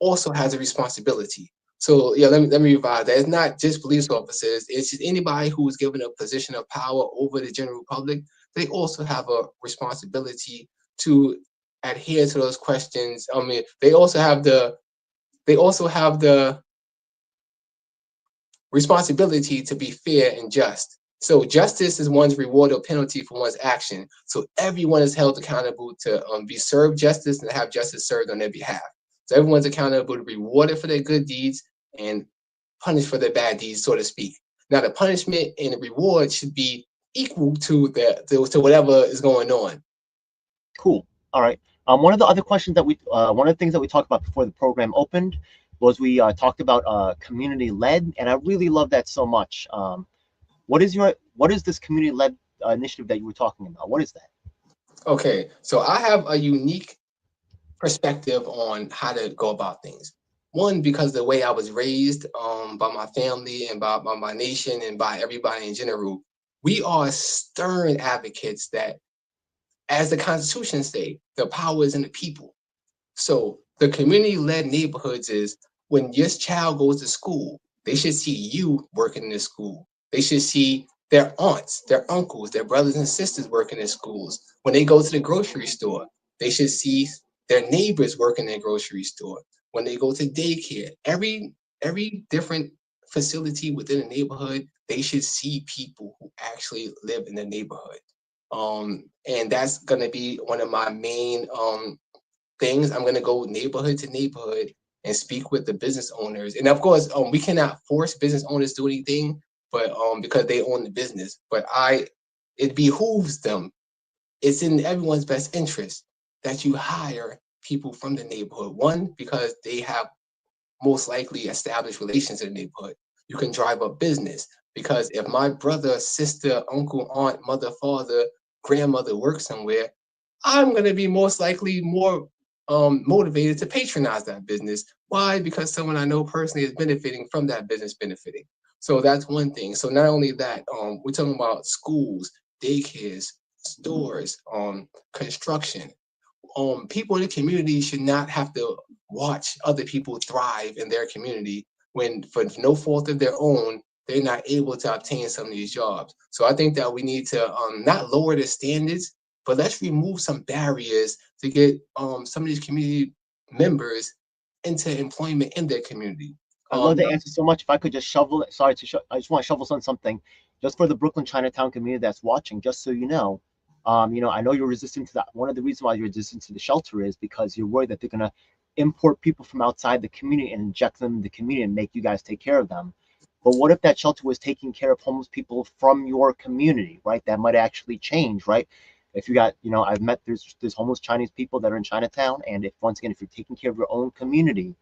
also has a responsibility. So yeah, let me revise that. It's not just police officers. It's just anybody who is given a position of power over the general public. They also have a responsibility to adhere to those questions. I mean, they also have the responsibility to be fair and just. So justice is one's reward or penalty for one's action. So everyone is held accountable to be served justice and have justice served on their behalf. So everyone's accountable to be rewarded for their good deeds and punished for their bad deeds, so to speak. Now the punishment and the reward should be equal to to whatever is going on. Cool. All right. One of the other questions that one of the things that we talked about before the program opened was we talked about community led, and I really love that so much. What is this community led initiative that you were talking about? What is that? Okay, so I have a unique perspective on how to go about things. One, because the way I was raised by my family and by my nation and by everybody in general, we are stern advocates that, as the Constitution say, the power is in the people. So the community-led neighborhoods is when your child goes to school, they should see you working in the school. They should see their aunts, their uncles, their brothers and sisters working in schools. When they go to the grocery store, they should see their neighbors working in the grocery store. When they go to daycare, every different facility within the neighborhood, they should see people who actually live in the neighborhood. And that's gonna be one of my main things. I'm gonna go neighborhood to neighborhood and speak with the business owners. And of course, we cannot force business owners to do anything, but because they own the business. But it behooves them. It's in everyone's best interest that you hire people from the neighborhood. One, because they have most likely established relations in the neighborhood. You can drive up business because if my brother, sister, uncle, aunt, mother, father, grandmother work somewhere, I'm going to be most likely more motivated to patronize that business. Why? Because someone I know personally is benefiting from that business benefiting. So that's one thing. So not only that, we're talking about schools, daycares, stores, construction. People in the community should not have to watch other people thrive in their community when, for no fault of their own, they're not able to obtain some of these jobs. So I think that we need to not lower the standards, but let's remove some barriers to get some of these community members into employment in their community. I love the answer so much. If I could just shovel it, sorry to I just want to shovel on something, just for the Brooklyn Chinatown community that's watching. Just so you know, I know you're resistant to that. One of the reasons why you're resistant to the shelter is because you're worried that they're gonna import people from outside the community and inject them in the community and make you guys take care of them. But what if that shelter was taking care of homeless people from your community, right? That might actually change, right? If you got, you know, I've met there's homeless Chinese people that are in Chinatown, and if once again, if you're taking care of your own community,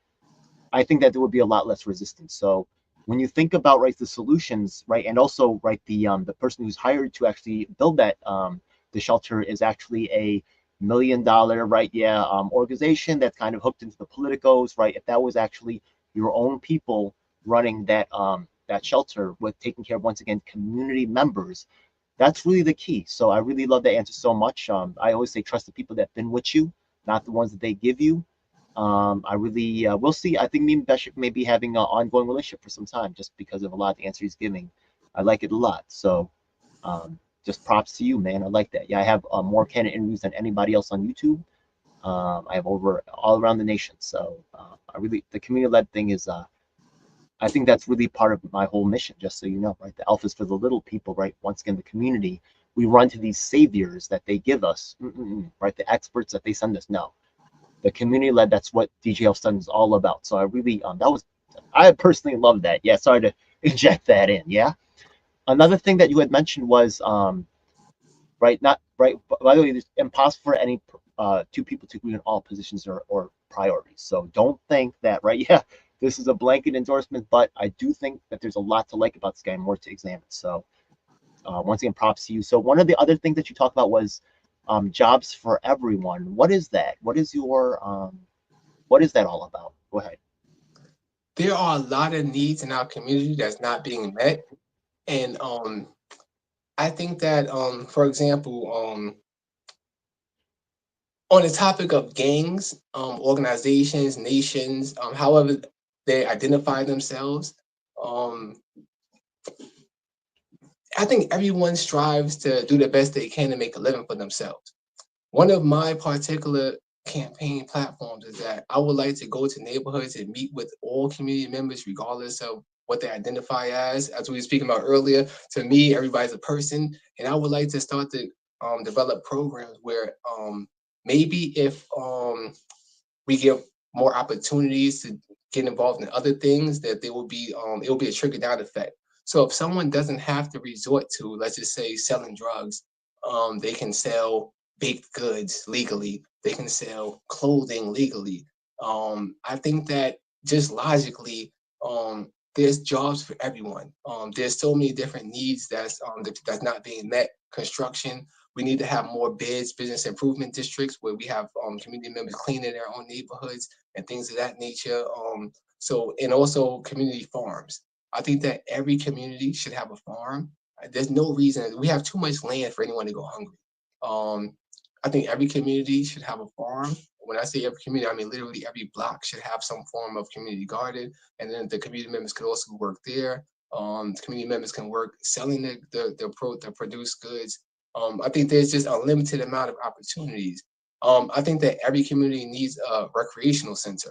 I think that there would be a lot less resistance. So when you think about right the solutions, right, and also right the person who's hired to actually build that the shelter is actually a $1 million right organization that's kind of hooked into the politicos, right? If that was actually your own people running that shelter with taking care of once again community members, that's really the key. So I really love that answer so much. I always say trust the people that've been with you, not the ones that they give you. I really, we'll see. I think me and Bashek may be having an ongoing relationship for some time just because of a lot of the answers he's giving. I like it a lot. So just props to you, man. I like that. Yeah, I have more candidate interviews than anybody else on YouTube. I have over all around the nation. So I really, the community led thing is, I think that's really part of my whole mission, just so you know, right? The alpha is for the little people, right? Once again, the community, we run to these saviors that they give us, right? The experts that they send us. No, the community led, that's what DJL Study is all about. So I really I personally love that. Yeah, sorry to inject that in. Yeah, another thing that you had mentioned was right, not right, by the way, it's impossible for any two people to agree on all positions or priorities. So don't think that, right? Yeah, this is a blanket endorsement, but I do think that there's a lot to like about this guy and more to examine. So once again, props to you. So one of the other things that you talked about was jobs for everyone. What is that? What is that all about? Go ahead. There are a lot of needs in our community that's not being met, and I think that, for example, on the topic of gangs, organizations, nations, however they identify themselves, um, I think everyone strives to do the best they can to make a living for themselves. One of my particular campaign platforms is that I would like to go to neighborhoods and meet with all community members, regardless of what they identify as. As we were speaking about earlier, to me, everybody's a person, and I would like to start to develop programs where maybe if we give more opportunities to get involved in other things, that there will be it will be a trickle down effect. So if someone doesn't have to resort to, let's just say, selling drugs, they can sell baked goods legally. They can sell clothing legally. I think that just logically, there's jobs for everyone. There's so many different needs that's not being met. Construction, we need to have more bids, business improvement districts, where we have community members cleaning their own neighborhoods and things of that nature. And also community farms. I think that every community should have a farm. There's no reason we have too much land for anyone to go hungry. Um, I think every community should have a farm. When I say every community, I mean literally every block should have some form of community garden, and then the community members could also work there. The community members can work selling the produced goods. I think there's just a limited amount of opportunities. I think that every community needs a recreational center.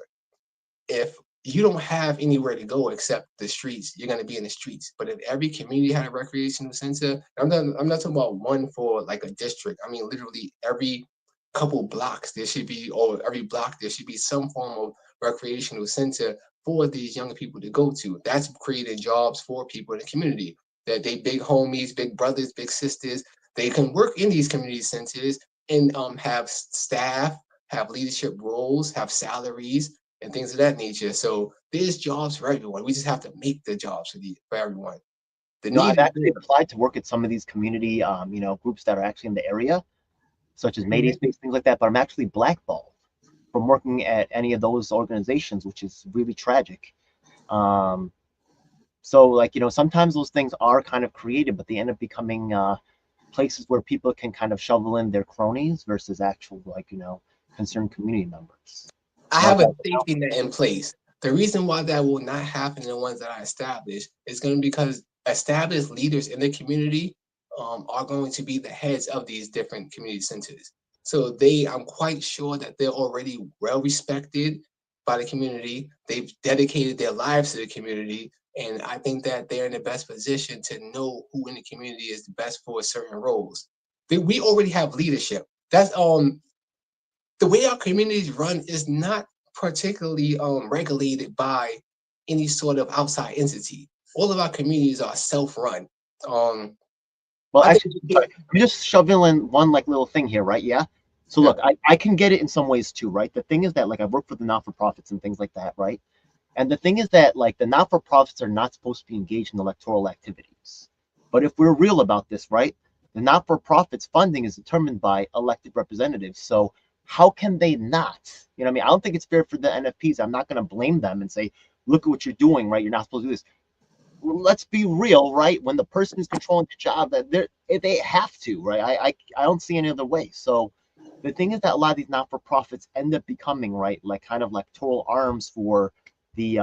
If you don't have anywhere to go except the streets, you're going to be in the streets. But if every community had a recreational center, I'm not talking about one for like a district. I mean, literally every couple blocks there should be, or every block there should be some form of recreational center for these young people to go to. That's creating jobs for people in the community. That they big homies, big brothers, big sisters, they can work in these community centers and have staff, have leadership roles, have salaries, and things of that nature. So there's jobs for everyone. We just have to make the jobs for everyone. The You know, I've need is actually there. applied to work at some of these community, groups that are actually in the area, such as Mayday Mhm. Space, things like that. But I'm actually blackballed from working at any of those organizations, which is really tragic. Um, so, like, sometimes those things are kind of creative, but they end up becoming places where people can kind of shovel in their cronies versus actual, like, concerned community members. I Like, have a safety net in place. The reason why that will not happen in the ones that I establish is going to be because established leaders in the community are going to be the heads of these different community centers. So I'm quite sure that they're already well respected by the community. They've dedicated their lives to the community, and I think that they're in the best position to know who in the community is the best for certain roles. We already have leadership. That's the way our communities run is not particularly regulated by any sort of outside entity. All of our communities are self-run. Um, well, I think actually, sorry, let me just shove in one like little thing here, right? Yeah. So yeah, look, I can get it in some ways too, right? The thing is that like I've worked for the not-for-profits and things like that, right? And the thing is that like the not-for-profits are not supposed to be engaged in electoral activities. But if we're real about this, right? The not-for-profits funding is determined by elected representatives. So how can they not? You know what I mean? I don't think it's fair for the NFPs. I'm not going to blame them and say, look at what you're doing, right? You're not supposed to do this. Let's be real, right? When the person is controlling the job, that they have to, right? I don't see any other way. So the thing is that a lot of these not-for-profits end up becoming, right, like kind of like total arms for the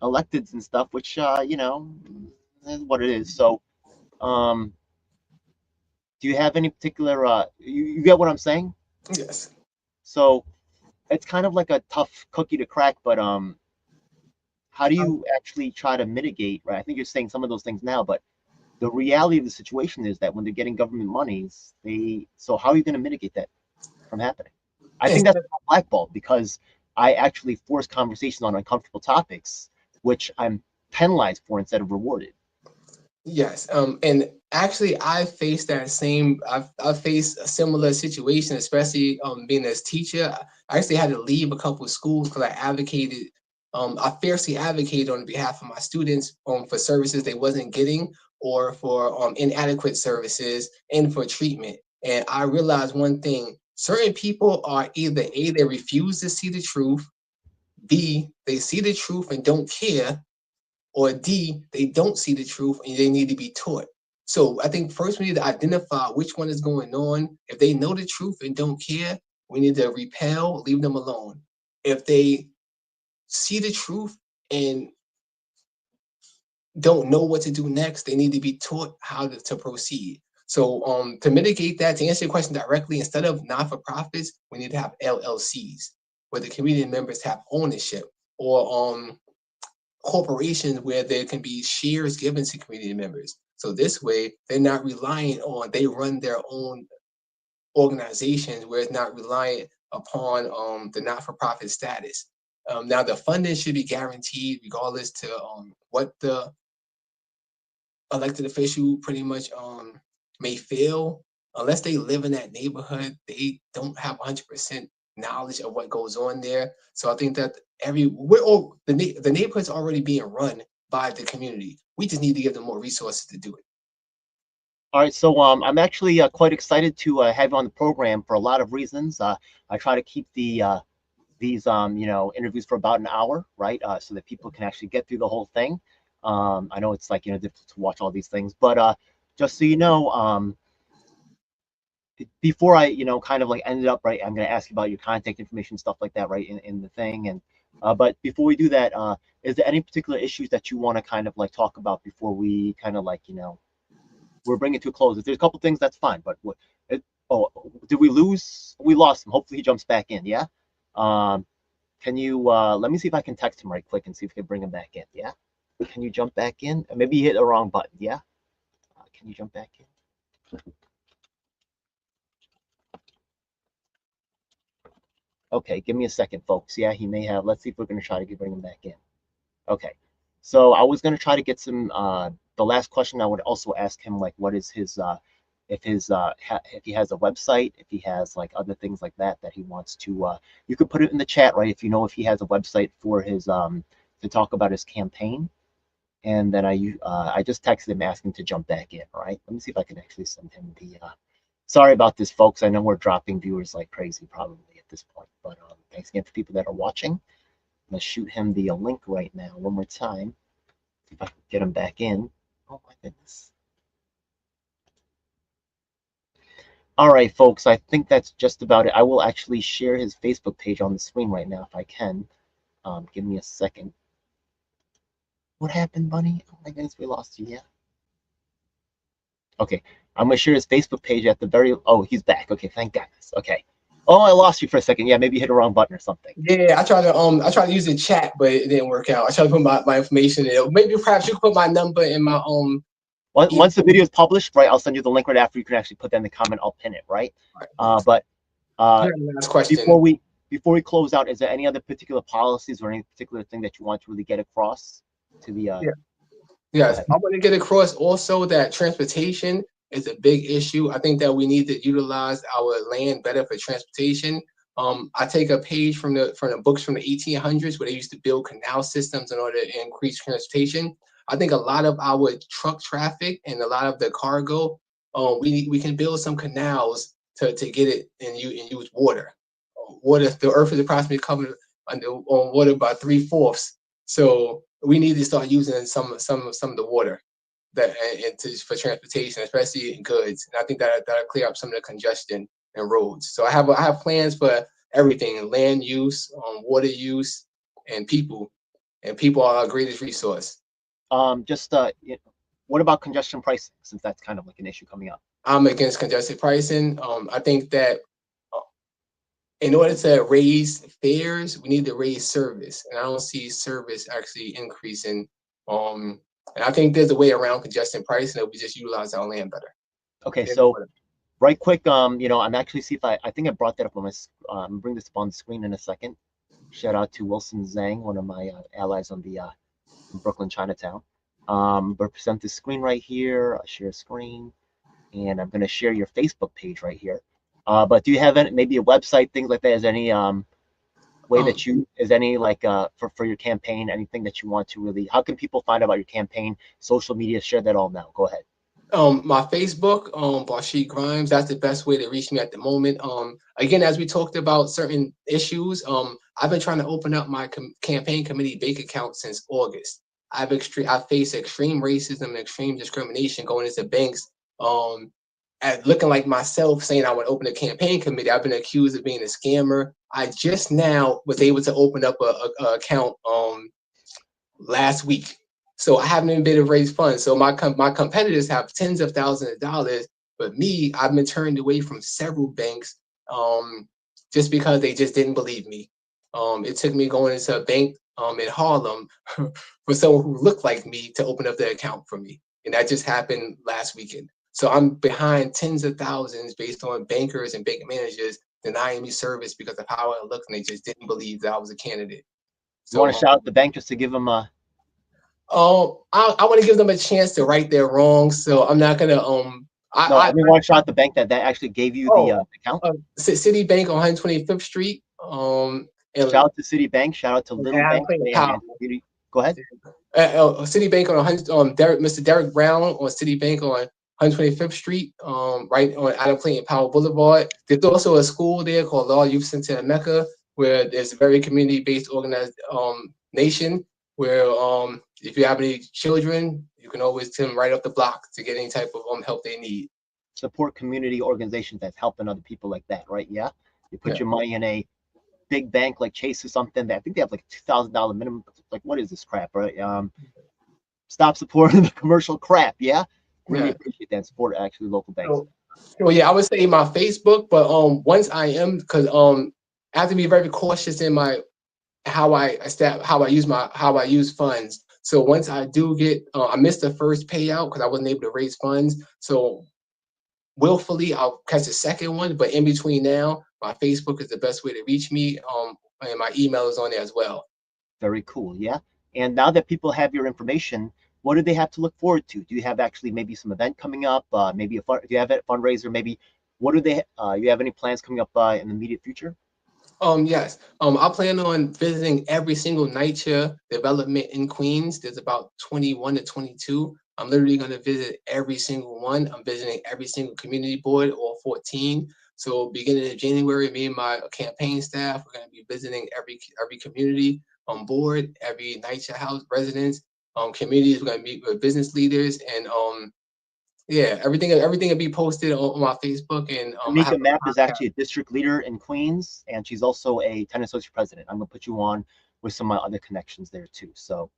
electeds and stuff, which is what it is. So, um, do you have any particular? You get what I'm saying? yes. So it's kind of like a tough cookie to crack, but how do Um, you actually try to mitigate? Right? I think you're saying some of those things now, but the reality of the situation is that when they're getting government monies, they so how are you going to mitigate that from happening? I think and that's blackballed because I actually force conversations on uncomfortable topics, which I'm penalized for instead of rewarded. yes, and actually, I've faced a similar situation, especially being as teacher. I actually had to leave a couple of schools because I fiercely advocated on behalf of my students for services they wasn't getting, or for inadequate services and for treatment. And I realized one thing: certain people are either A, they refuse to see the truth, B, they see the truth and don't care, or D, they don't see the truth and they need to be taught. So I think first we need to identify which one is going on. If they know the truth and don't care, we need to repel, leave them alone. If they see the truth and don't know what to do next, they need to be taught how to proceed. So to mitigate that, to answer your question directly, instead of not-for-profits, we need to have LLCs where the community members have ownership, or corporations where there can be shares given to community members. So this way, they're not relying on, they run their own organizations where it's not reliant upon the not-for-profit status. Now, the funding should be guaranteed regardless to what the elected official pretty much may feel. Unless they live in that neighborhood, they don't have 100% knowledge of what goes on there. So I think that we're all the neighborhood's already being run by the community. We just need to give them more resources to do it. All right, so I'm actually quite excited to have you on the program for a lot of reasons. I try to keep these interviews for about an hour, right? So that people can actually get through the whole thing. I know it's like difficult to watch all these things, but just so you know, before I kind of like ended up, right, I'm going to ask you about your contact information, stuff like that, right, in the thing. And but before we do that, is there any particular issues that you want to kind of like talk about before we kind of like we're bringing it to a close? If there's a couple things, that's fine. But oh, did we lose? We lost him. Hopefully he jumps back in. Yeah. Can you let me see if I can text him right quick and see if we can bring him back in. Yeah. Can you jump back in? Maybe you hit the wrong button. Yeah. Can you jump back in? Okay, give me a second, folks. Yeah, he may have. Let's see if we're going to try to bring him back in. Okay. So I was going to try to get some. The last question I would also ask him, like, what is his if he has a website, if he has like other things like that he wants to. You could put it in the chat, right? If you know if he has a website for his to talk about his campaign. And then I just texted him asking to jump back in. All right. Let me see if I can actually send him the. Sorry about this, folks. I know we're dropping viewers like crazy probably at this point, but thanks again for people that are watching. I'm gonna shoot him the link right now one more time. See if I can get him back in. Oh my goodness. All right, folks. I think that's just about it. I will actually share his Facebook page on the screen right now if I can. Give me a second. What happened, Bunny? Oh my goodness, we lost you. Yeah. Okay, I'm gonna share his Facebook page at the very. Oh, he's back. Okay, thank goodness. Okay. Oh, I lost you for a second. Yeah, maybe you hit a wrong button or something. Yeah, I tried to use the chat, but it didn't work out. I tried to put my information in. Maybe perhaps you could put my number in my Once the video is published, right, I'll send you the link right after. You can actually put that in the comment. I'll pin it, right? But last question. Before we close out, is there any other particular policies or any particular thing that you want to really get across to the? Yes, I want to get across also that transportation is a big issue. I think that we need to utilize our land better for transportation. I take a page from the books from the 1800s where they used to build canal systems in order to increase transportation. I think a lot of our truck traffic and a lot of the cargo, we can build some canals to get it and use water. Water, the earth is approximately covered on water by 3/4. So we need to start using some of the water that for transportation, especially in goods. And I think that'll clear up some of the congestion and roads. So I have plans for everything: land use, water use, and people. And people are our greatest resource. What about congestion pricing? Since that's kind of like an issue coming up. I'm against congestion pricing. I think that in order to raise fares, we need to raise service, and I don't see service actually increasing. And I think there's a way around congestion pricing that we just utilize our land better. Okay, so right quick, I'm actually see if I think I brought that up on my bring this up on the screen in a second. Shout out to Wilson Zhang, one of my allies on the Brooklyn Chinatown. Represent the screen right here. I'll share screen, and I'm going to share your Facebook page right here. But do you have maybe a website, things like that? Is there any way that is any like for your campaign, anything that you want to really? How can people find out about your campaign? Social media, share that all now. Go ahead. My Facebook, Bashek Grimes. That's the best way to reach me at the moment. Again, as we talked about certain issues, I've been trying to open up my campaign committee bank account since August. I face extreme racism and extreme discrimination going into banks. At looking like myself, saying I would open a campaign committee. I've been accused of being a scammer. I just now was able to open up a account last week. So I haven't even been able to raise funds. So my competitors have tens of thousands of dollars, but me, I've been turned away from several banks just because they just didn't believe me. It took me going into a bank in Harlem for someone who looked like me to open up the account for me, and that just happened last weekend. So I'm behind tens of thousands based on bankers and bank managers denying me service because of how I look, and they just didn't believe that I was a candidate. You So want to shout out the bank just to give them a I want to give them a chance to right their wrongs, so I'm not gonna no, I mean want to shout out the bank that actually gave you the oh account. Citibank on 125th Street. And Shout out to Citibank, shout out to Little Adam Bank Clayton and Powell. Community. Go ahead. Citibank on 100, Mr. Derek Brown on Citibank on 125th Street, right on Adam Clayton Powell Boulevard. There's also a school there called Law Youth Center in Mecca, where there's a very community-based organized nation where if you have any children, you can always send them right up the block to get any type of help they need. Support community organizations that's helping other people like that, right? Yeah. You put your money in a big bank like Chase or something that I think they have like $2,000 minimum. Like, what is this crap, right? Stop supporting the commercial crap. Yeah. Really appreciate that. Support actually local banks. Well, yeah, I would say my Facebook, but once I am, because I have to be very cautious in my how I use funds. So once I do get, I missed the first payout because I wasn't able to raise funds. So willfully, I'll catch the second one. But in between now, my Facebook is the best way to reach me. And my email is on there as well. Very cool. Yeah. And now that people have your information, what do they have to look forward to? Do you have actually maybe some event coming up? Maybe do you have a fundraiser? Maybe what do they? You have any plans coming up in the immediate future? Yes. I plan on visiting every single NYCHA development in Queens. There's about 21 to 22. I'm literally going to visit every single one. I'm visiting every single community board, all 14. So beginning of January, me and my campaign staff, we're going to be visiting every community on board, every NYCHA house residents, communities. We're going to meet with business leaders and yeah, everything will be posted on my Facebook and I have Tamika Mapp a is podcast. actually a district leader in Queens, and she's also a tennis associate president. I'm gonna put you on with some of my other connections there too. So,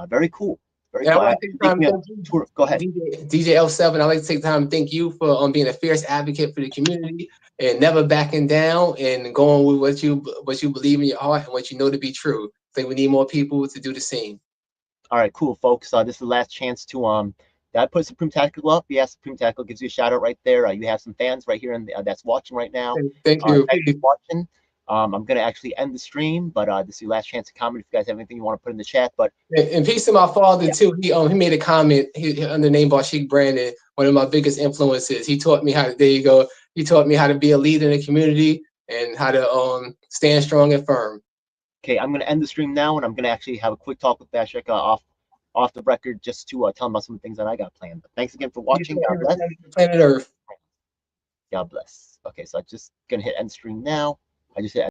very cool. Very And I cool. want to take time to thank Tour. Go ahead. DJ L7. I like to take time to thank you for being a fierce advocate for the community and never backing down and going with what you believe in your heart and what you know to be true. I think we need more people to do the same. All right, cool, folks. This is the last chance to I put Supreme Tactical up. Yes, Supreme Tactical gives you a shout out right there. You have some fans right here and that's watching right now. Thank you. Thanks for watching. I'm gonna actually end the stream, but this is your last chance to comment if you guys have anything you want to put in the chat. But and peace to my father too. He made a comment under the name Bashek Brandon, one of my biggest influences. He taught me how to He taught me how to be a leader in the community and how to stand strong and firm. Okay, I'm gonna end the stream now, and I'm gonna actually have a quick talk with Bashek off the record just to tell him about some things that I got planned. But thanks again for watching. God bless. Planet Earth. God bless. Okay, so I'm just gonna hit end stream now. I just hit